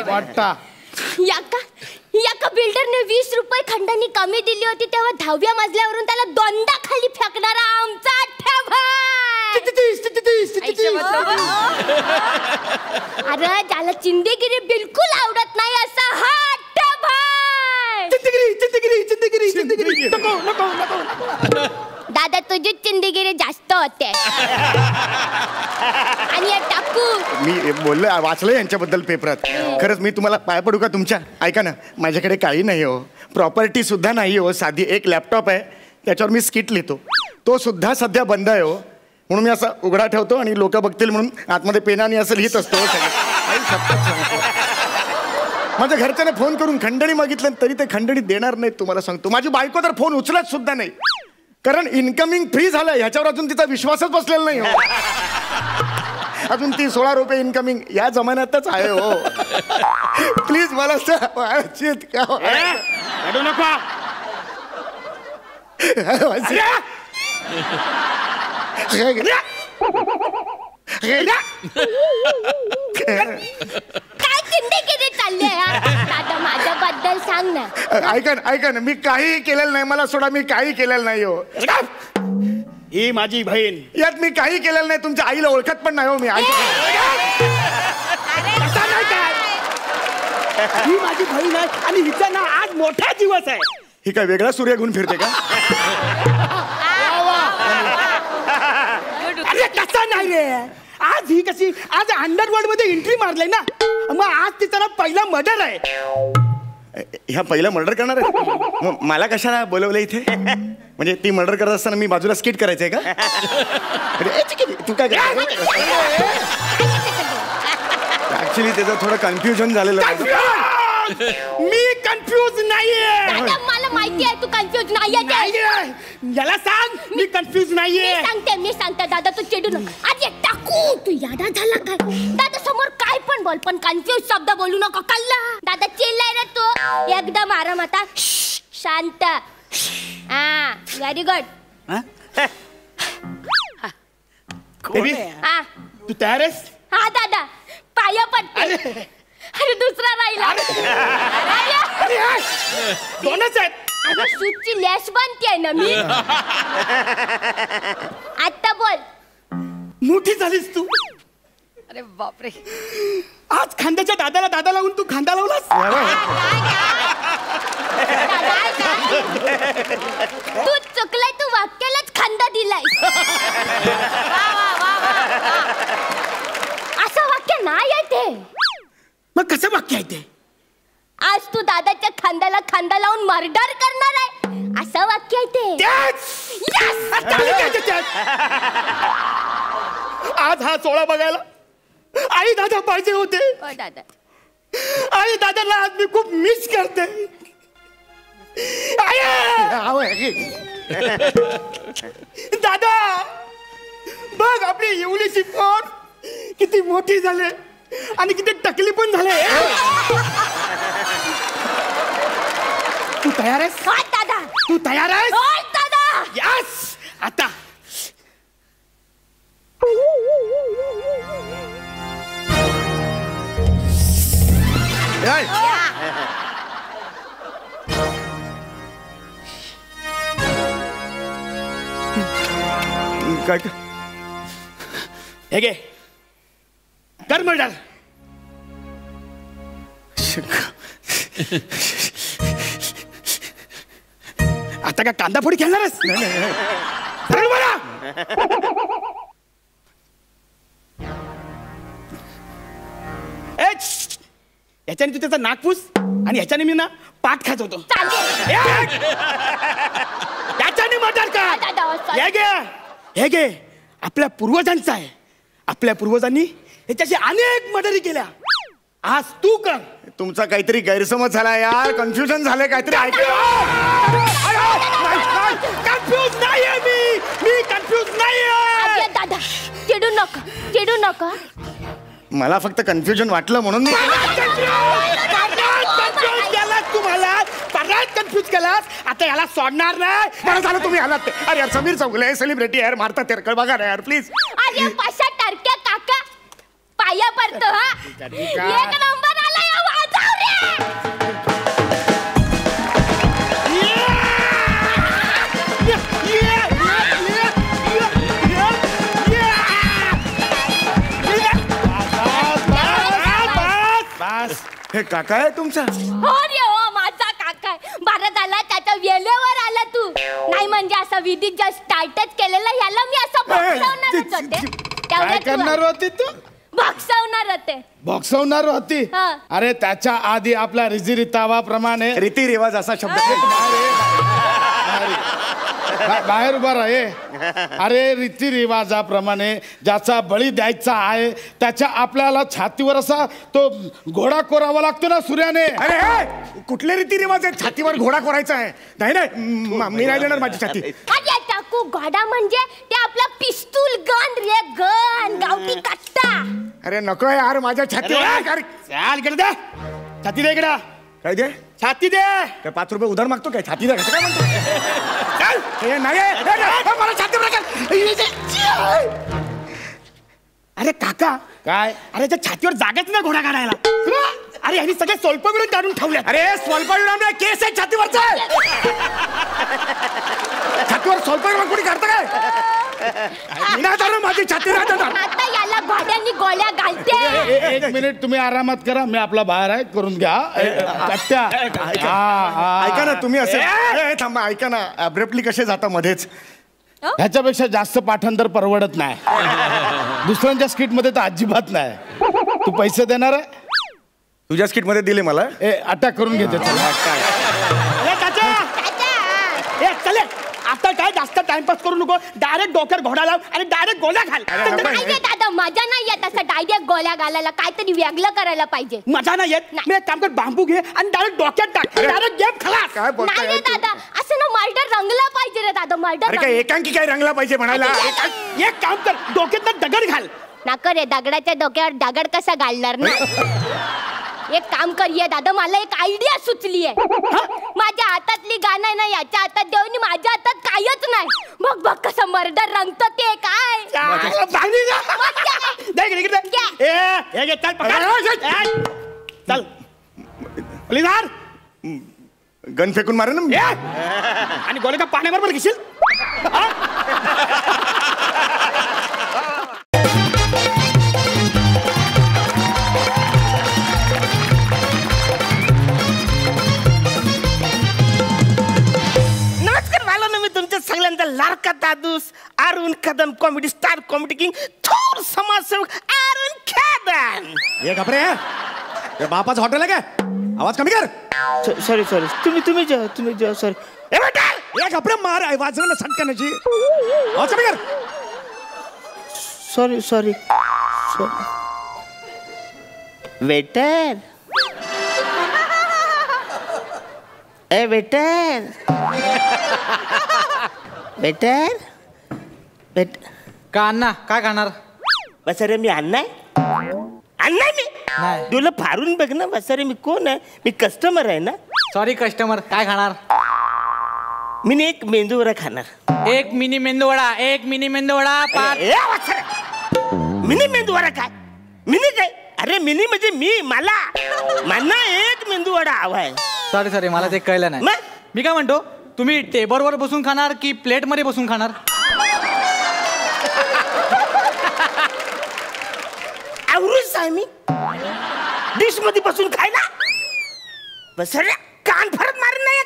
वाटता याका बिल्डरने 20 रुपये खंडानी कमी दिली होती तेव्हा 10व्या मजल्यावरून त्याला दोनदा खाली फेकणारा आमचा अट्ट्या भाई. अरे ज्याला चिंदेगिरी बिलकुल आवडत नाही असा हा अट्ट्या भाई. दादा तुझी चिंदेगिरी जास्त होते. आणि या टाकू मी बोललो वाचलं यांच्याबद्दल पेपरात. खरंच मी तुम्हाला पाय पडू का तुमच्या? ऐका ना माझ्याकडे काही नाही हो. प्रॉपर्टी सुद्धा नाही हो. साधी एक लॅपटॉप आहे त्याच्यावर मी स्किट लिहितो. तो सुद्धा सध्या बंद आहे हो. म्हणून मी असा उघडा ठेवतो आणि लोक बघतील म्हणून आतमध्ये पेनाने असं लिहित असतो. माझ्या घरच्याने फोन करून खंडणी मागितलं तरी ते खंडणी देणार नाहीत. तुम्हाला सांगतो माझी बायको तर फोन उचलत सुद्धा नाही. कारण इन्कमिंग फ्री झालं ह्याच्यावर अजून तिचा विश्वासच बसलेला नाही हो. अजून ती 16 रुपये इन्कमिंग या जमान्यातच आहे हो. प्लीज मला रडू नको. काय चिंदेगिरी चालली आहे? दादा माझ्याबद्दल सांग ना. ऐका ना मी काही केलेलं नाही. मला सोडा मी काही केलेलं नाही हो. ही माझी बहीण. यात मी काही केलेलं नाही. तुमच्या आईला ओळखत पण नाही हो मी. ही माझी बहीण आहे आणि हिचा ना आज मोठा दिवस आहे. ही काय वेगळा सूर्य घेऊन फिरते का? अरे कसा नाही रे, आज ही कशी, आज अंडरवर्ल्ड मध्ये एंट्री मारलाय ना, मग आज तिचा ना पहिला मर्डर आहे. ह्या पहिला मर्डर करणार आहे. मग मला कशाला बोलवलं इथे? म्हणजे ती मर्डर करत असताना मी बाजूला स्किट करायचंय का? तू काय ऍक्च्युली त्याचं थोडं कन्फ्युजन झालेलं आहे. मी कन्फ्यूज नाहीये. दादा मला माहिती आहे तू कन्फ्युज नाहीये ते. याला सांग मी कन्फ्यूज नाहीये. मी सांगते दादा तू चिडू नको. आज टाकू तू यादा झाला काय दादा, समोर काय पण बोल पण कन्फ्यूज शब्द बोलू नको, कल्ला. दादा चिल्लाय रे तू एकदम आराम. आता शांत. हा व्हेरी गुड. तू तयार आहेस? हा दादा पाया पडते. अरे दुसरा राहिला. दोनच आहेत. शूटची लॅश बनते ना मी. आता बोल. मोठी झालीस तू. अरे बापरे. आज खांद्याच्या दादाला दादा लावून तू खांदा लावलास. तू चुकलाय, तू वाक्यालाच खांदा दिलाय. असं वाक्य नाही आहे ते. मग कसं वाक्य आहे ते? आज तू दादाच्या खांद्याला खांदा लावून मर्डर करणार आहे असं वाक्य आहे ते. आज हा सोहळा बघायला आई दादा पाहिजे होते. दादा आई दादाला आज मी खूप मिस करते. दादा बघ आपली एवढीची पोट किती मोठी झाले आणि किती टकली पण झाले. तू तयार आहेस? हा दादा. तू तयार आहेस? हो दादा. यस. आता काय हे घे कर मर्डर. आता का कांदा फोडी खेळणारच? सरळ बोला. याच्याने तू त्याचा नाकपूस आणि ह्याच्याने मी ना पाठ खाजवतो. त्याच्याने मर्डर कर. हे घे हे घे आपल्या पूर्वजांचा आहे. आपल्या पूर्वजांनी ह्याच्याशी अनेक मर्डरी केल्या. आज तू कर. तुमचा काहीतरी गैरसमज झाला यार, कन्फ्युजन झालंय काहीतरी. कन्फ्यूज नाहीये मी कन्फ्यूज नाहीये. दादा चिडू नका चिडू नका. मला फक्त कन्फ्युजन वाटलं म्हणून मी तुम्हाला परत कन्फ्यूज केलास. आता याला सोडणार नाही. मला झालं तुम्ही आलात ते. अरे यार समीर चौगले सेलिब्रिटी यार, मारता तेरकळ बघा ना यार प्लीज. अरे पाशा टरक्या काका पाया पडतो. हा एक नंबर आला या वाजव रे. हे काका आहे तुमचा? हो रे हो माझा काका आहे. बरं झाला त्याच्या वेळेवर आला तू. नाही म्हणजे असं विधी जस्ट स्टार्टच केलेला ह्याला मी असं बक्षवणारच होते. काय करणार होती तू? बक्षवणार होते. बॉक्सवणार होती. हा. अरे त्याच्या आधी आपल्या रीतिरिवाजाप्रमाणे रीतिरिवाज असा शब्द बाहेर उभा राहे. अरे रीतिरिवाजाप्रमाणे ज्याचा बळी द्यायचा आहे त्याच्या आपल्याला छातीवर असा तो घोडा कोरावा लागतो ना सूर्याने. अरे कुठले रीतिरिवाज आहेत? छातीवर घोडा कोरायचा आहे? नाही नाही मी नाही देणार माझी छाती. अरे टाकू घोडा म्हणजे ते आपला पिस्तूल गन रे, गन गावठी कट्टा. अरे नको यार माझ्या छातीवर. चाल इकडे दे. छाती दे इकडे. काय दे? छाती दे. काय 5 रुपये उधार मागतो काय? छाती दे कसं काय म्हणतो? चल. हे नाही मला छातीवर अरे काका काय? अरे त्या छातीवर जागाच नाही घोडा काढायला. अरे यांनी सगळे सोलपकडून काढून ठेवले. अरे स्वल्प केस आहे छातीवरचा. छातीवर स्वल्प कोणी काढतं काय? माझी छाती राहतात. आता याला मला घोड्यांनी गोळ्या घालते. एक मिनिट तुम्ही आरामात करा, मी आपला बाहेर आहे, करून घ्या. ऐका ना तुम्ही असे थांबा, ऐका ना, अब्रप्टली कसे जाता मध्येच. ह्याच्यापेक्षा जास्त पाठांतर परवडत नाही. दुसऱ्यांच्या स्किट मध्ये तर अजिबात नाही. तू पैसे देणार आहे? तुझ्या स्किट मध्ये दिले मला. अटॅक करून घेते. चले आता काय जास्त टाइमपास करू नको. डायरेक्ट डोक्यावर घोडा लाव आणि डायरेक्ट गोळ्या घाल. नाही दादा, मजा नाही येत असं डायरेक्ट गोळ्या घालायला. काहीतरी वेगळं करायला पाहिजे. मजा नाही येत. मी एक काम कर, बांबू घे आणि डायरेक्ट डोक्यात टाक. डायरेक्ट गेम खलास. काय बोलताय नाही रे दादा, असं ना मर्डर रंगला पाहिजे रे दादा. अरे काय एकांकी काय रंगला पाहिजे म्हणायला. एक काम कर, डोक्यात दगड घाल. नाका रे, दगडाच्या डोक्यावर दगड कसा घालणार ना. एक काम करूया दादा, मला एक आयडिया सुचली आहे. माझ्या हातातली गाणं ना याच्या हातात देऊन माझ्या हातात कायच नाही. बघ बघ कसं मर्डर रंगत ते काय. चल प्लीज गन फेकून मारे ना आणि गोळे का पाण्याबरोबर घेशील. सगळ्यांचा लाडका Dadus Arun Kadam, comedy star, comedy king, थोर समाजसेवक अरुण कदम. हे घाबरे, बापाचं हॉटेल आहे काय? आवाज कमी कर. सॉरी तुम्ही जेव्हा सॉरी. हे घाबरे मार वाजव ना सटकण्याची. आवाज कमी कर. Sorry waiter. ए वेटर का अण्णा काय खाणार? बस रे, मी अण्णा मी तुला फारून बघ ना. बस रे, मी कोण आहे? मी कस्टमर आहे ना. सॉरी कस्टमर, काय खाणार? मी एक मेंदूवडा खाणार. एक मिनी मेंदूवडा. मिनी मेंदूवडा काय? मिनी काय? अरे मिनी म्हणजे मला एक मेंदूवडा हवा आहे. सॉरी मला ते कळलं नाही. मी काय म्हणतो, तुम्ही टेबलवर बसून खाणार की प्लेट मध्ये बसून खाणार? आवरूच आहे मी डिश मध्ये बसून खायला. बस रे, कान फरत मारत नाही.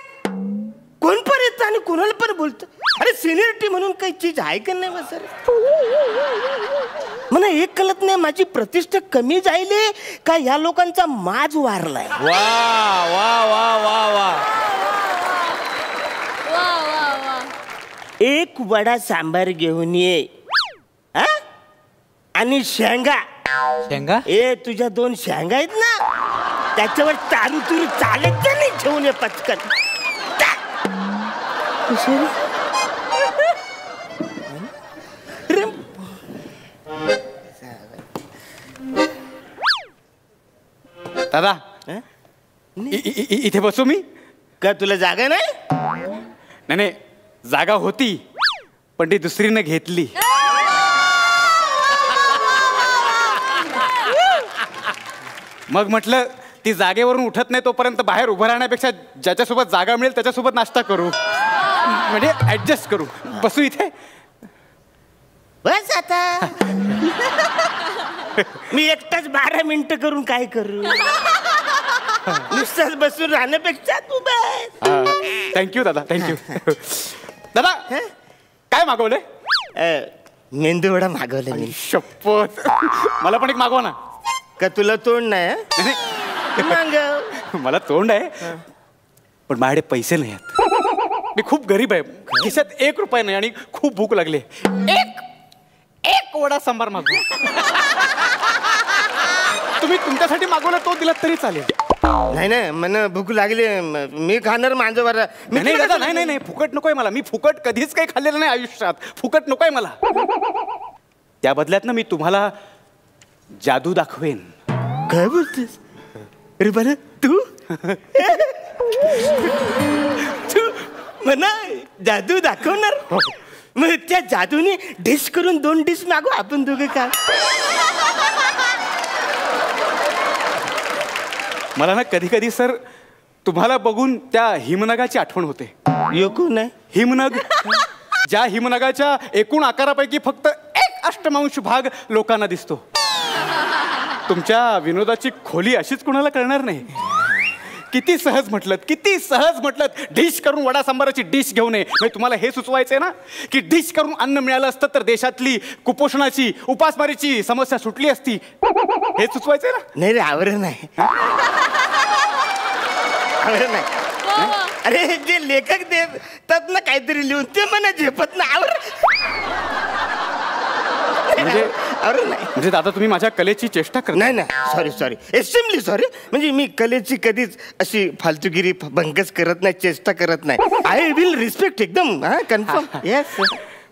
कोण पण येतं आणि कोणाला पण बोलत. अरे सिनियरिटी म्हणून काही चीज आहे का नाही? बस रे, मला एक कळत नाही, माझी प्रतिष्ठा कमी जाईल का ह्या लोकांचा माज वारलाय. वा वा वा वा वा. एक वडा सांबार घेऊन ये. आणि शेंगा. तुझ्या 2 शेंगा आहेत ना, त्याच्यावर तारू तुरू चालत नाही. घेऊन ये पटकन. दादा इथे बसू मी? का तुला जागा नाही? नाही, जागा होती पण ती दुसरीनं घेतली. मग म्हटलं ती जागेवरून उठत नाही तोपर्यंत बाहेर उभं राहण्यापेक्षा ज्याच्यासोबत जागा मिळेल त्याच्यासोबत नाश्ता करू, म्हणजे ऍडजस्ट करू. बसू इथे. बस आता मी एकटाच 12 मिनिटं करून काय करू? नुसताच बसून राहण्यापेक्षा तू बस. थँक्यू दादा, थँक्यू. दादा काय मागवलंय? मेंदूवडा मागवला मी. शपथ, मला पण एक मागवा ना. का तुला तोंड नाही? मागव. मला तोंड आहे पण माझ्याकडे पैसे नाही आहेत. मी खूप गरीब आहे, खिशात 1 रुपया नाही आणि खूप भूक लागली. एक वडा सांबार मागवा. तुम्ही तुमच्यासाठी मागवला तो दिला तरी चालेल. नाही मला भूक लागली, मी खाणार माझं बरं. नाही दादा, नाही फुकट नकोय मला. मी फुकट कधीच काही खाल्लेलं नाही आयुष्यात. फुकट नकोय मला. त्या बदल्यात ना मी तुम्हाला जादू दाखवेन. काय बोलतेस? अरे बरं, तू म्हणा जादू दाखवणार? मग त्या जादूने डिश करून 2 डिश मागू आपण दोघे का? मला ना कधी कधी सर तुम्हाला बघून त्या हिमनगाची आठवण होते. कोण आहे? हिमनग. ज्या हिमनगाच्या एकूण आकारापैकी फक्त एक अष्टमांश भाग लोकांना दिसतो. तुमच्या विनोदाची खोली अशीच कोणाला कळणार नाही. किती सहज म्हटलं डिश करून वडा सांबाराची डिश घेऊन ये. म्हणजे तुम्हाला हे सुचवायचंय ना की डिश करून अन्न मिळालं असतं तर देशातली कुपोषणाची उपासमारीची समस्या सुटली असती. हे सुचवायचंय ना. नाही रे, आवरण नाही. आवरण नाही. अरे जे लेखक देतात ना काहीतरी लिहून ते मला झेपत ना. म्हणजे दादा तुम्ही माझ्या कलेची चेष्टा करता. नाही नाही, सॉरी एक्स्ट्रीमली सॉरी. म्हणजे मी कलेची कधीच अशी फालतूगिरी भंगच करत नाही, चेष्टा करत नाही. आय विल रिस्पेक्ट एकदम कन्फर्म. येस.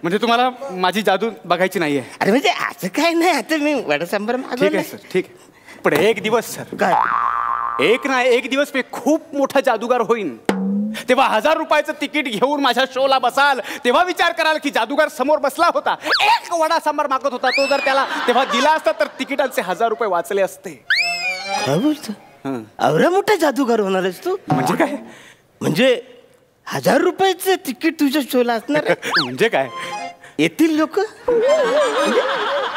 म्हणजे तुम्हाला माझी जादू बघायची नाहीये. अरे म्हणजे असं काय नाही. आता मी वडा सांबार ठीक आहे सर, ठीक आहे. पण एक दिवस सर, काय एक दिवस मी खूप मोठा जादूगार होईन. तेव्हा 1000 रुपयाचं तिकीट घेऊन माझ्या शोला बसाल तेव्हा विचार कराल की जादूगार समोर बसला होता, एक वडा सांबार मागत होता. तो जर त्याला तेव्हा दिला असता तर तिकिटांचे 1000 रुपये वाचले असते. काय बोलतो? एवढा मोठा जादूगार होणार आहेस तू? म्हणजे काय? म्हणजे 1000 रुपयाचं तिकीट तुझ्या शोला असणार? म्हणजे काय? येतील लोक?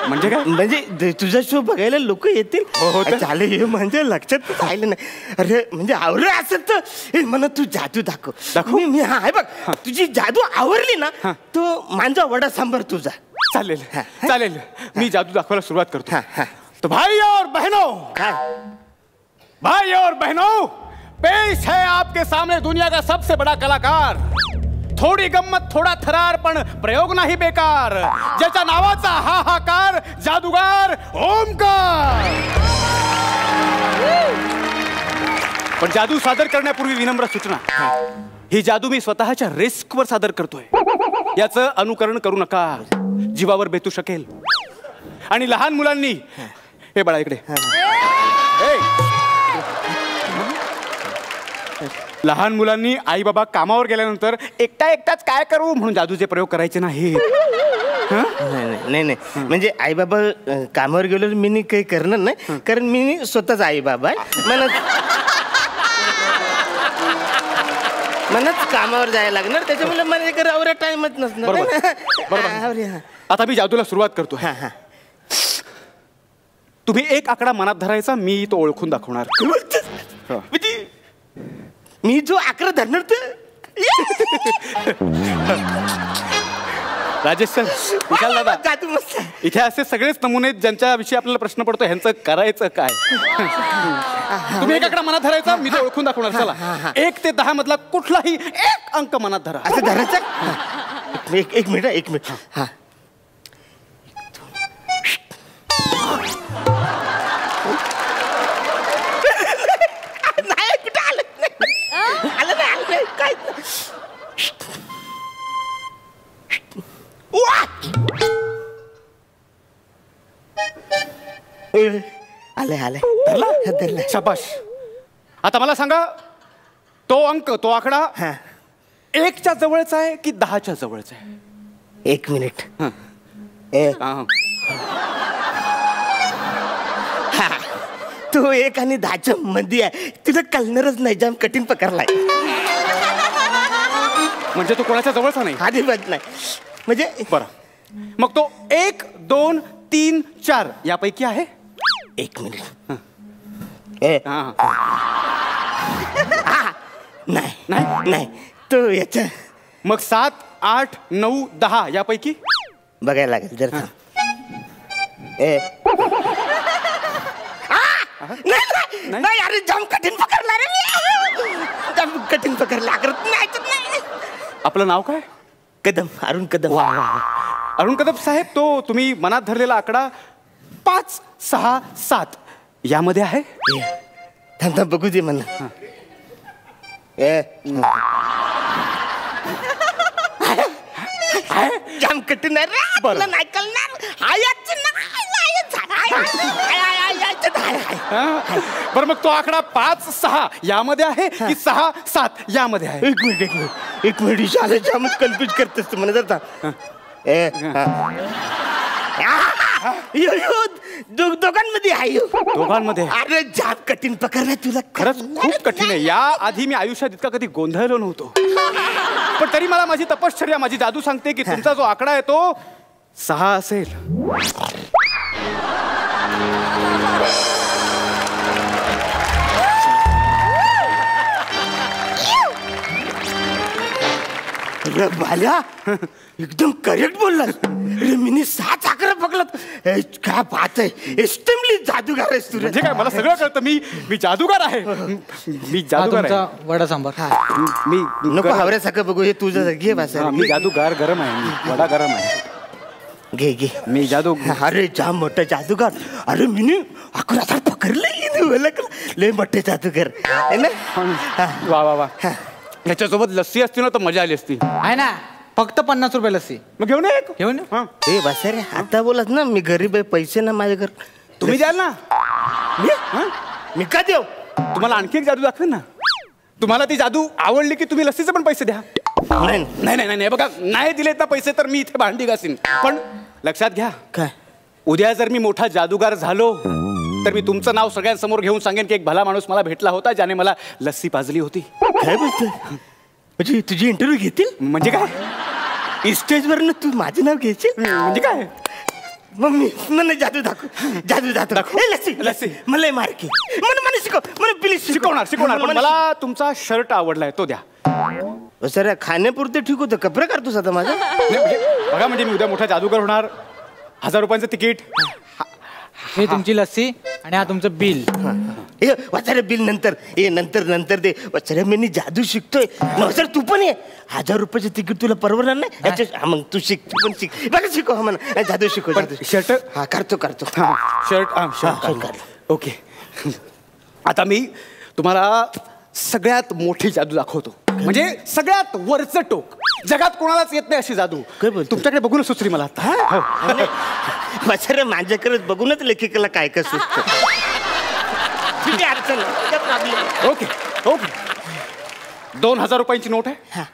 म्हणजे काय? म्हणजे तुझा शो बघायला लोक येतील? हो चालेल. हे म्हणजे लक्षात राहिलं नाही. अरे म्हणजे आवडलं असेल तर मला तू जादू दाखव. मी हा बघ, तुझी जादू आवडली ना तो माझा वडा सांबार तुझा. चालेल. मी जादू दाखवायला सुरुवात करतो. तो भाई और बहनों, पेश है आपके सामने दुनिया का सबसे बड़ा कलाकार. थोडी गंमत थोडा थरार पण प्रयोग नाही बेकार. ज्याच्या नावाचा हाहाकार जादूगार ओमकार. पण जादू सादर करण्यापूर्वी विनम्र सूचना. ही जादू मी स्वतःच्या रिस्कवर सादर करतोय. याचं अनुकरण करू नका, जीवावर बेतू शकेल. आणि लहान मुलांनी हे बाळा इकडे, लहान मुलांनी आई बाबा कामावर गेल्यानंतर एकटाच काय करू म्हणून जादूचे प्रयोग करायचे नाही. नाही म्हणजे आई बाबा कामावर गेलो मी काही करणार नाही, कारण मी स्वतःच आई बाबा मलाच कामावर जायला लागणार. त्याच्यामुळे मला एवढा टाइमच नसणार. बरोबर. आता मी जादूला सुरुवात करतो. तुम्ही एक आकडा मनात धरायचा, मी तो ओळखून दाखवणार. मी जो आकडा धरणार ते राजेश सर, विशाल दादा, जादू मस्त. इथे असे सगळेच नमुने ज्यांच्या विषयी आपल्याला प्रश्न पडतो, ह्यांचं करायचं काय? तुम्ही एक आकडा मनात धरायचा, मी तो ओळखून दाखवणार. चला, 1 ते 10 मधला कुठलाही एक अंक मनात धरा. असं धरायचं? एक मिनिट. हा. आले. शाबाश. आता मला सांगा, तो अंक, तो आकडा 1च्या जवळचा आहे की 10च्या जवळचा आहे? 1 मिनिट. तो 1 आणि 10च्या मध्ये आहे. तुला कळणारच नाही, जाम कठीण पकडलाय. म्हणजे तो कोणाच्या जवळचा नाही? अजिबात नाही. म्हणजे बरं, मग तो 1, 2, 3, 4 यापैकी आहे? 1 मिनिट. नाही तो याच्या. मग 7, 8, 9, 10 यापैकी? बघायला लागेल जर. नाही अरे, जाम कठीण पकडला रे मी. जाम कठीण पकडला. नाही. आपलं नाव काय? कदम, अरुण कदम. अरुण कदम साहेब, तो तुम्ही मनात धरलेला आकडा 5, 6, 7 यामध्ये आहे? थांब बघू दे मला. जाम कठीण आहे रे. बरं, नाही कळणार. बरं, मग तो आकडा 5, 6 यामध्ये आहे की 6, 7 यामध्ये आहे? एक मिनिट झालं. जामच कन्फ्युज करतेस तू मला. जाता दोघांमध्ये आहे. दोघांमध्ये? अरे जाम कठीण पकडला तुला. खरंच खूप कठीण आहे. या आधी मी आयुष्यात इतका कधी गोंधळलो नव्हतो. पण तरी मला माझी तपश्चर्या, माझी जादू सांगते की तुमचा जो आकडा आहे तो 6 असेल. अरे बाल्या एकदम करेक्ट बोललास. अरे मिनी 6 चाकरा पकडलात. काय बात आहे. एक्स्ट्रीमली जादूगार आहेस तू रे. म्हणजे काय मला सगळं कळतं. मी जादूगार आहे. मी जादूगार आहे. वडा सांबार. मी नको हावऱ्यासारखं बघू. हे तुझं घे बसा. मी जादूगार गरम आहे. मी वडा गरम आहे. घे घे. मी जादू. अरे जाम मोठा जादूगार. अरे मिनी 11,000 पकडलं. लय मोठे जादूगार आहे ना. वा वा वा. याच्यासोबत लस्सी असती ना तर मजा आली असती. आहे ना, फक्त 50 रुपये लस्सी. मग घेऊन ये. घेऊन ये. हा. ए बसा रे. आता बोलत ना मी गरीब आहे. पैसे ना माझ्या घर. तुम्ही द्याल ना. मी का देऊ. तुम्हाला आणखी एक जादू दाखवेन ना. तुम्हाला ती जादू आवडली की तुम्ही लस्सीचे पण पैसे द्या. नाही नाही नाही नाही बघा, नाही दिलेत ना पैसे तर मी इथे भांडी घासीन. पण लक्षात घ्या, काय उद्या जर मी मोठा जादूगार झालो तर मी तुमचं नाव सगळ्यांसमोर घेऊन सांगेन की एक भला माणूस मला भेटला होता ज्याने मला लस्सी पाजली होती. काय बोलतोय. म्हणजे तुझी इंटरव्ह्यू घेतील. म्हणजे काय. स्टेजवर तू माझं नाव घ्यायचे म्हणजे काय. मग मी मला जादू दाखव. ए, लस्सी लस्सी. मला मार्की मला शिकव. मला प्लीज शिकवणार पण मला तुमचा शर्ट आवडलाय तो द्या. सर खाण्यापुरते ठीक होतं. कपडे काढतोस आता माझा. बघा म्हणजे मी उद्या मोठा जादूगार होणार. 1000 रुपयांचं तिकीट. हे तुमची लस्सी आणि हा तुमचं बिल. ए वाचारे बिल नंतर. नंतर दे. वाचारे मी जादू शिकतोय. सर तू पण ये. 1000 रुपयाचं तिकीट तुला परवडणार नाही. मग तू शिक. तू पण शिक. बघा शिकव. हा म्हणा जादू शिकव. शर्ट. हा करतो. शर्ट. ओके. आता मी तुम्हाला सगळ्यात मोठी जादू दाखवतो. म्हणजे सगळ्यात वरचं टोक. जगात कोणालाच येत नाही अशी जादू. काय बोलतो. तुमच्याकडे बघूनच सुचली मला आता. वाचारे माझ्याकडे बघूनच लेखिकेला काय सुचतं. ठीक आहे अडचण नाही. प्रॉब्लेम. ओके 2000 रुपयांची नोट आहे. हा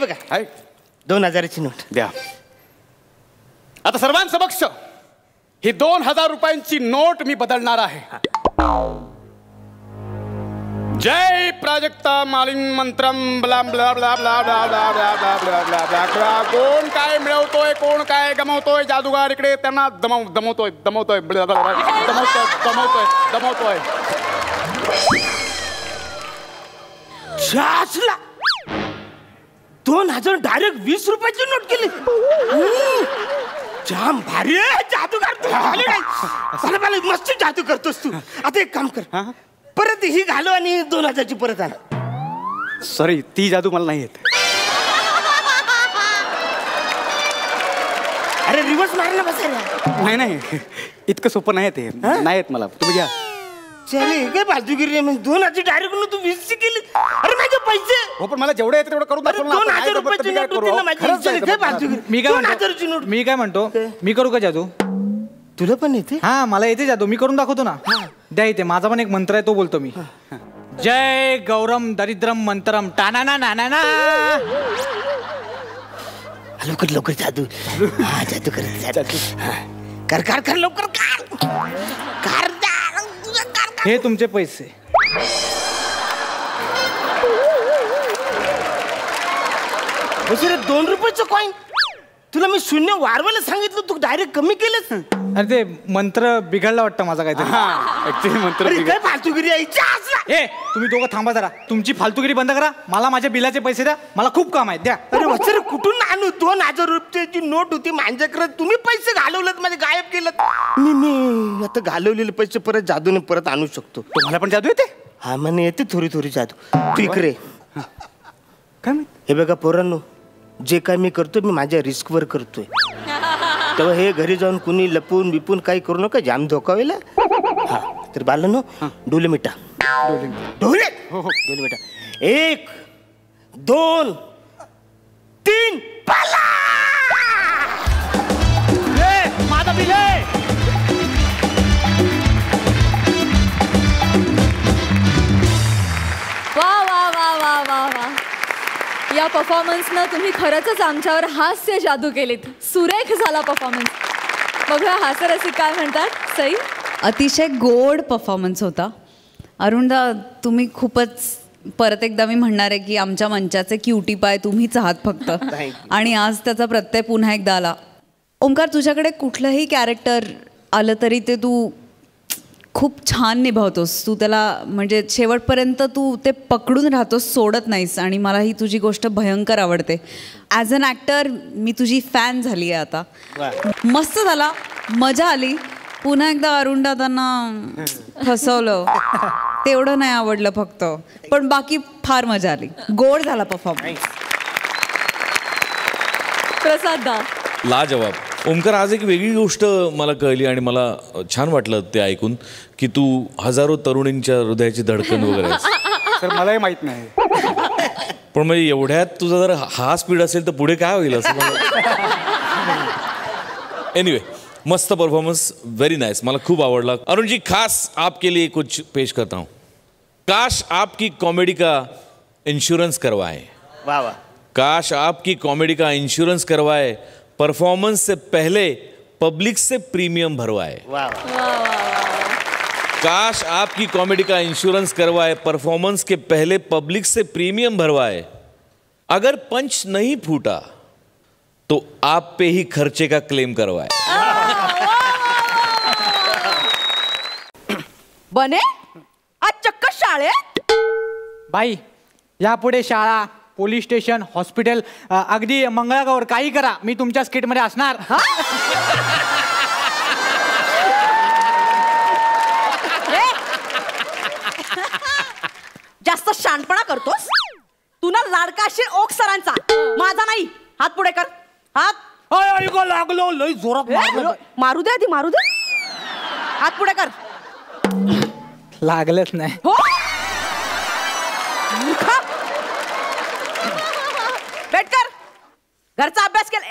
बघा 2000ची नोट द्या. आता सर्वांसमक्ष ही 2000 रुपयांची नोट मी बदलणार आहे. जय प्राजक्ता मालिन मंत्रम blah blah blah blah blah blah blah blah blah blah blah blah. कोण काय मिळवतोय कोण काय गमावतोय. जादूगार इकडे त्यांना दमवतोय. 2000 डायरेक्ट 20 रुपयाची नोट केली. जाम भारी आहे जादूगार. मस्त जादू करतोस तू. आता एक काम कर. परत ही घालो आणि 2000ची परत आण. सॉरी ती जादू मला नाही येत. अरे रिवर्स मारला बसा. नाही इतकं सोपं नाही ते. नाही येत मला. तुम्ही घ्या. चले काय बाजूगिरी. 2000ची डायरेक्ट तू 20ची केली. अरे माझे पैसे. हो पण मला जेवढे येते तेवढं करून दाखवलं ना. 2000 रुपयाची नोट होती ना माझी. मी काय म्हणतो मी करू का जादू. तुला पण येते. हा मला येते जादू. मी करून दाखवतो ना. द्या इथे माझा पण एक मंत्र आहे तो बोलतो मी. जय गौरम दरिद्रम मंत्रम टाना ना ना ना. लवकर जादू. हा जादू कर लवकर कर. हे तुमचे पैसे. दुसरे 2 रुपयाचं कॉईन. तुला मी शून्य वाढवायला सांगितलं तू डायरेक्ट कमी केलंस. अरे ते मंत्र बिघडला वाटतं माझा काहीतरी. ऍक्च्युली मंत्र काय फालतूगिरी आहे. ए तुम्ही दोघं थांबा जरा. तुमची फालतूगिरी बंद करा. मला माझ्या बिलाचे पैसे द्या. मला खूप काम आहेत. द्या. अरे वचर कुठून आणू. 2000 रुपयाची नोट होती माझ्याकडे. तुम्ही पैसे घालवलेत माझे गायब केलं. मी आता घालवलेले पैसे परत जादूने परत आणू शकतो. तुम्हाला पण जादू येते. हा म्हणे येते थोडी जादू. तू इकडे. काय हे बघा पोरांनो जे काय मी करतोय मी माझ्या रिस्कवर करतोय. तेव्हा हे घरी जाऊन कुणी लपून बिपून काही करू नका. जाम धोका होईल. हा तर बालांनो डोले मिठा. डोले मिठा. 1 2 3 पाला. माझा बिल आहे. वा. या परफॉर्मन्सनं तुम्ही खरंच आमच्यावर हास्य जादू केलीत. सुरेख झाला परफॉर्मन्स. बघूया हास्यरसिक काय म्हणतात. सई अतिशय गोड परफॉर्मन्स होता. अरुणदा तुम्ही खूपच परत एकदा मी म्हणणार आहे की आमच्या मंचाचे क्युटी पाय तुम्हीच आहात फक्त. आणि आज त्याचा प्रत्यय पुन्हा एकदा आला. ओंकार, तुझ्याकडे कुठलंही कॅरेक्टर आलं तरी ते तू खूप छान निभावतोस. तू त्याला म्हणजे शेवटपर्यंत तू ते पकडून राहतोस, सोडत नाहीस. आणि मला ही तुझी गोष्ट भयंकर आवडते. ॲज अन ॲक्टर मी तुझी फॅन झाली आहे आता. मस्त झाला, मजा आली. पुन्हा एकदा अरुण दादांना फसवलं तेवढं नाही आवडलं फक्त, पण बाकी फार मजा आली. गोड झाला परफॉर्मन्स. प्रसाद दा. लाजवाब. ओंकार, आज एक वेगळी गोष्ट मला कळली आणि मला छान वाटलं ते ऐकून की तू हजारो तरुणींच्या हृदयाची धडकन वगैरे आहेस. सर मलाही माहित नाही. पण म्हणजे एवढ्यात तुझा जर हा स्पीड असेल तर पुढे काय होईल असं मला. एनिवे, मस्त परफॉर्मन्स, व्हेरी नाइस, मला खूप आवडला. अरुण जी, खास आपके लिए कुछ पेश करता हूँ. काश आपकी कॉमेडी का इंश्योरेंस करवाए. वाह वाह. काश आपकी कॉमेडी का इंश्योरेंस करवाए, परफॉर्मेंस से पहले पब्लिक से प्रीमियम भरवाए. वाह वाह. काश आपकी कॉमेडी का इंश्योरेंस करवाए, परफॉर्मेंस के पहले पब्लिक से प्रीमियम भरवाए. अगर पंच नहीं फूटा तो आप पे ही खर्चे का क्लेम करवाए. बने आज चक्क शाळेत. बाई, यापुढे शाळा, पोलीस स्टेशन, हॉस्पिटल, अगदी मंगळागौर काही करा, मी तुमच्या स्किटमध्ये असणार. जास्त शानपणा करतोस तू ना. लाडका असेल ओक सरांचा, माझा नाही. हात पुढे कर. हात लागलो, लय जोरात मारू दे, आधी मारू दे. हात पुढे कर. लागलंच नाही. हो, बेट कर. घरचा अभ्यास केला.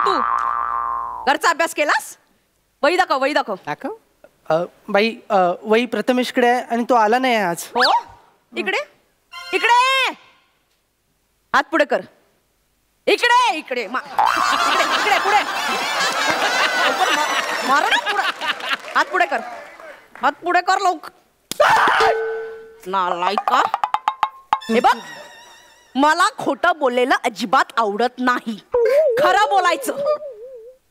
तू घरचा अभ्यास केलास? वही दाखव, वही दाखव. बाई, वही प्रथमेशकडे आहे आणि तो आला नाही आज. हो, इकडे इकडे. हात पुढे कर. इकडे इकडे इकडे पुढे मार ना पुढे. हात पुढे कर. हात पुढे कर लोक. नालायका. हे बघ, मला खोटं बोललेलं अजिबात आवडत नाही. खरं बोलायचं.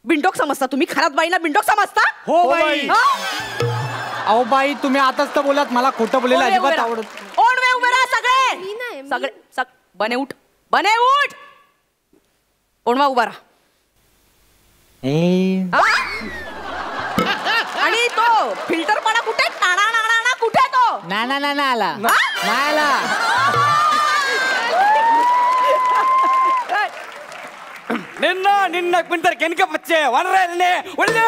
बिंडोक समजता तुम्ही? खरात बाईला बिंडोक समजता? हो बाई. अहो बाई, तुम्ही आताच तर बोलात मला खोटं बोललेलं अजिबात आवडत. ओढवे उभे राहा सगळे. सगळे बने उठ. बने उठ. ओढवा उभा राहा. आणि तो फिल्टरपणा कुठे? टाणा नाणा कुठे तो? ना ना ना आला, नाही आला. निन्न क्विंटर केनक बच्चे वनरे ಒಳ್ಳೆ.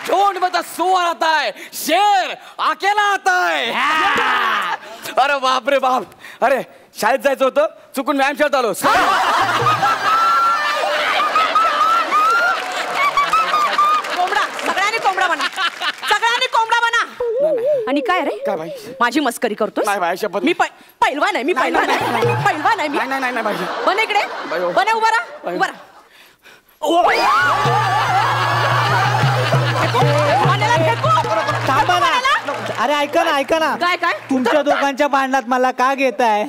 झोंड में तो सुअर आता है, शेर अकेला आता है. अरे बाप रे बाप. अरे शाळेत जायचं होतं, चुकून व्यायाम शाळेत आलो. कोंबडा. सगळ्यांनी कोंबडा बना. सगळ्यांनी कोंबडा बना. आणि काय रे, काय बाई, माझी मस्करी करतोस? नाही बाई, शपथ. मी पैलवान आहे. मी पैलवान आहे. पैलवान आहे मी. नाही बाई. बन इकडे. बने उभा राहा. उभा राहा. थांबा ना. अरे ऐका ना, ऐका ना. काय काय तुमच्या दोघांच्या भांडणात मला का घेताय?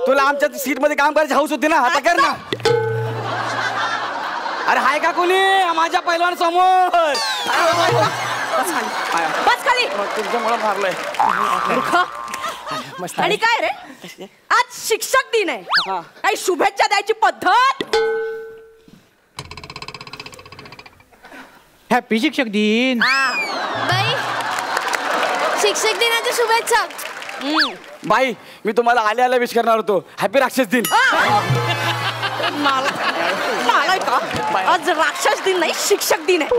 तुला आमच्या सीट मध्ये काम करायची हौस होती ना, आता कर ना. अरे हाय का कोणी माझ्या पैलवान समोर? बस खाली. तुमच्यामुळे मारलंय. आणि काय रे, आज शिक्षक दिन आहे. काही शुभेच्छा द्यायची पद्धत? हॅपी शिक्षक दिन. बाई, शिक्षक दिनाच्या शुभेच्छा. बाई, मी तुम्हाला आल्या विश करणार होतो. हॅपी राक्षस दिन. आज राक्षस दिन नाही, शिक्षक दिन आहे.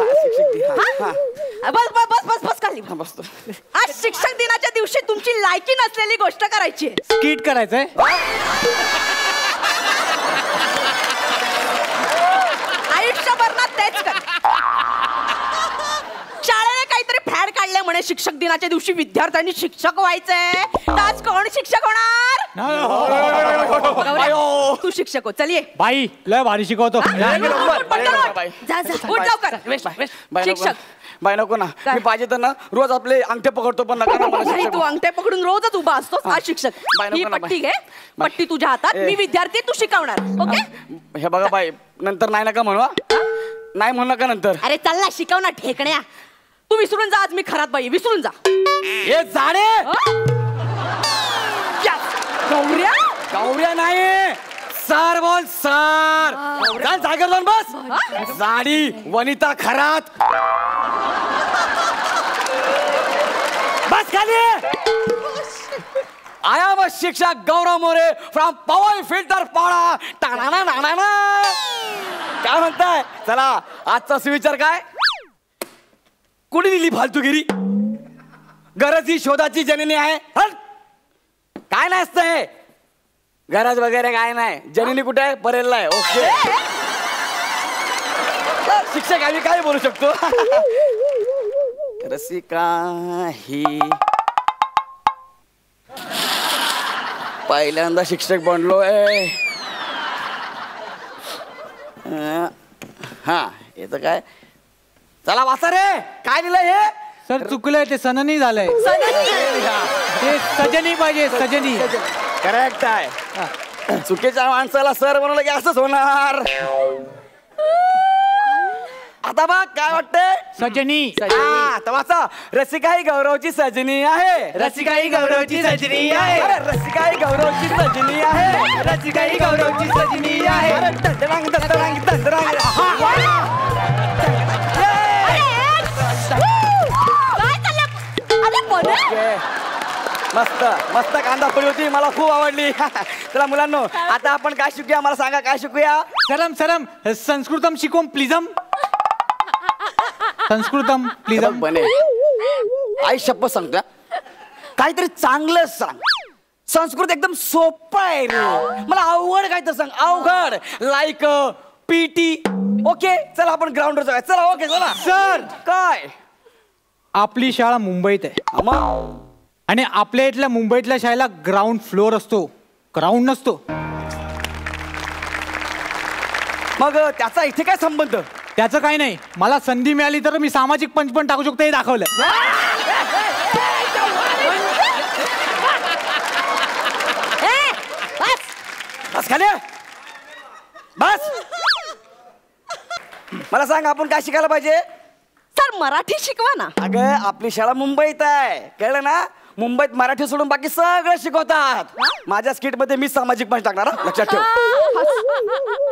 बस बस बस बस बस खाली. आज शिक्षक दिनाच्या दिवशी तुमची लायकी नसलेली गोष्ट करायची आहे. स्किट करायचंय. आयुष्यभर ना तेच कर. शाळेने काहीतरी फॅड काढले म्हणे आहे शिक्षक दिनाच्या दिवशी विद्यार्थ्यांनी शिक्षक व्हायचंय. आज कोण शिक्षक होणार? गौऱ्या, तू शिक्षक हो. चल ये. बाई लय भारी शिकवतो. जा उठ लवकर. शिक्षक बाय नको ना. मी पाहिजे तर ना रोज आपले अंगठे पकडतो पण नका ना मला नाही, शिक्षक. तू अंगठे पकडून रोजच उभा असतोस. आज शिक्षक. ही पट्टी घे. पट्टी तुझ्या हातात. मी विद्यार्थी, तू शिकवणार. ओके. हे बघा बाई नंतर नाही नका म्हणू. नाही म्हणू नका नंतर. अरे चल ना, शिकव ना ठेकण्या. तू विसरून जा आज मी खरात बाई. विसरून जा. हे झाडे गौऱ्या गौऱ्या नाही सर बोल सर. चल जागेवर जाऊन बस. जाडी वनिता खरात. बस खाली. आया व शिक्षक गौरव मोरे फ्रॉम पवई फिल्टर पाडा. टाणा नाणा काय म्हणताय? चला आजचा सुविचार काय? कुणी दिली फालतूगिरी? गरज ही शोधाची जननी आहे. काय नाही असतंय गरज वगैरे काय नाही. जननी कुठे आहे? परेलला आहे. ओके. शिक्षक आम्ही काय बोलू शकतो? रसिका ही पहिल्यांदा शिक्षक बनलोय. हा येतं काय? चला वाचा रे. काय लिहिलंय हे? सर चुकलंय ते सननी झालंय. ते सजनी पाहिजे सजनी. करेक्ट आहे. चुकीच्या माणसाला सर बनवलं की असंच होणार. आता बघ काय वाटतंय? सजनी. आता वाचा. रसिका ही गौरवची सजनी आहे. रसिका ही गौरवची सजनी आहे. रसिका ही गौरवची सजनी आहे. रसिका ही गौरवची सजनी आहे. दंडरांग दंडरांग दंडरांग. मस्त मस्त कांदा पोळी होती. मला खूप आवडली. चला मुलांनो आता आपण काय शिकूया? मला सांगा काय शिकूया? सरम सरम संस्कृतम शिकवून प्लीजम. संस्कृतम प्लीजम. बने आई शपथ सांगतो काहीतरी चांगलं सांग. संस्कृत एकदम सोपं आहे रे. मला अवघड काय तर सांग. अवघड लाईक पीटी. ओके चला आपण ग्राउंडवर जाऊया. चला ओके चला. सर काय? आपली शाळा मुंबईत आहे मग आणि आपल्या इथल्या मुंबईतल्या शाळेला ग्राउंड फ्लोअर असतो, ग्राउंड नसतो. मग त्याचा इथे काय संबंध? त्याचं काही नाही. मला संधी मिळाली तर मी सामाजिक पंच पण टाकू शकतो हे दाखवलं. बस खाली बस. मला सांग आपण काय शिकायला पाहिजे? सर मराठी शिकवा ना. अगं आपली शाळा मुंबईत आहे कळलं ना. मुंबईत मराठी सोडून बाकी सगळं शिकवतात. माझ्या स्किट मध्ये मी सामाजिक पंच टाकणार. लक्षात ठेव.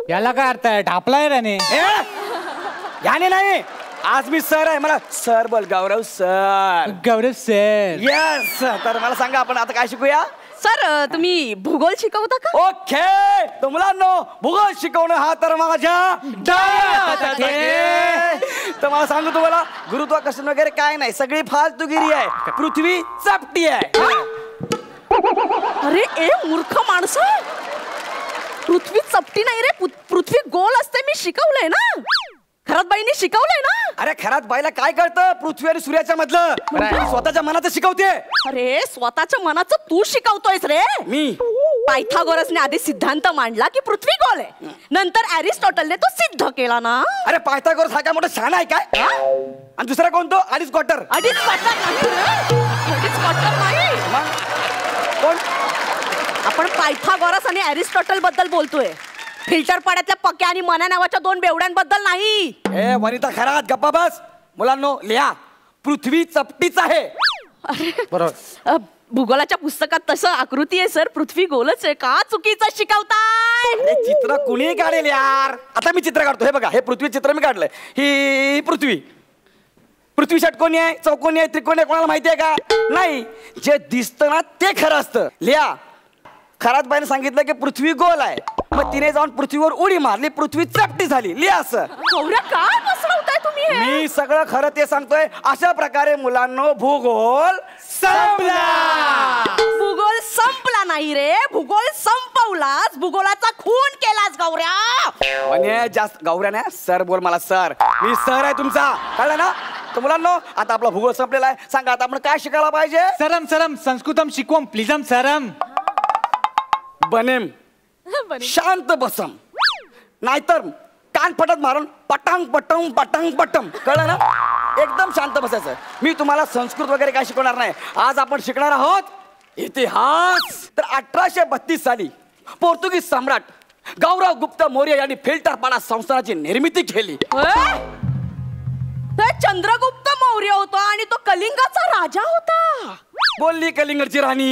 याला काय अर्थ आहे? ढापलाय त्याने. याने नाही. आज मी सर आहे. मला सर बोल. गौरव सर. गौरव सर. येस. तर मला सांगा आपण आता काय शिकूया? सर तुम्ही भूगोल शिकवता का? ओके. तर मुलांनो भूगोल शिकवणं हा तर माझ्या तर मला सांगू तुम्हाला गुरुत्वाकर्षण वगैरे काय नाही. सगळी फालतूगिरी आहे. पृथ्वी चपटी आहे. अरे ए मूर्ख माणसं. पृथ्वी चपटी नाही रे. पृथ्वी गोल असते. मी शिकवलंय ना. खरात बाईने शिकवलंय ना. अरे खरात बाईला काय कळतं पृथ्वी आणि सूर्याच्या मधलं? स्वतःच्या मनाचं शिकवते. अरे स्वतःच्या मनाचं तू शिकवतोयस रे. मी पायथागोरसने आधी सिद्धांत मांडला की पृथ्वी गोल आहे. नंतर अरिस्टॉटलने तो सिद्ध केला ना. अरे पायथागोरस हा काय मोठा शहाणा आहे काय? आणि दुसरा कोण तो? अरिस्टॉटल. कोण? आपण पायथागोरस आणि अरिस्टॉटल बद्दल बोलतोय. फिल्टर पाड्यातल्या पक्या आणि मना नावाच्या दोन बेवड्यांबद्दल नाही. ए वनिता खरात गप्पा बस. मुलांनो लिहा पृथ्वी चपटीच आहे. बरोबर. भूगोलाच्या पुस्तकात तसं आकृती आहे सर. पृथ्वी गोलच आहे. का चुकीचं शिकवताय? अरे चित्र कुणी काढेल यार. आता मी चित्र काढतो. हे बघा हे पृथ्वी चित्र मी काढलंय. ही पृथ्वी. पृथ्वी षटकोनी आहे, चौकोनी आहे, त्रिकोणी आहे. कोणाला माहिती आहे का? नाही. जे दिसतं ना ते खरं असतं. लिहा खरात बाईने सांगितलं की पृथ्वी गोल आहे. मग तिने जाऊन पृथ्वीवर उडी मारली. पृथ्वी चपटी झाली. लिहा असं. काय बसवताय तुम्ही हे? मी सगळं खरं ते सांगतोय. अशा प्रकारे मुलांनो भूगोल संपला. भूगोल संपला नाही रे. भूगोल संपवलाच. भूगोलाचा खून केलास गौऱ्या. जास्त गौऱ्या नाही. सर बोल मला. सर मी सर आहे तुमचा. कळलं ना. तर मुलांनो आता आपला भूगोल संपलेला आहे. सांगा आता आपण काय शिकायला पाहिजे? सरम सरम संस्कृतम शिकवम प्लीजम सरम. बनेम शांत बसम, नाहीतर कान फटत मारून पटांग पटंग पटांग पटम. कळलं ना? एकदम शांत बसायचं. मी तुम्हाला संस्कृत वगैरे काय शिकवणार नाही. आज आपण शिकणार आहोत इतिहास. तर 1832 साली पोर्तुगीज सम्राट गौरव गुप्त मौर्य यांनी फिल्टरपाडा संस्थानाची निर्मिती केली. चंद्रगुप्त मौर्य होता आणि तो कलिंगाचा राजा होता. बोलली कलिंगडची राणी.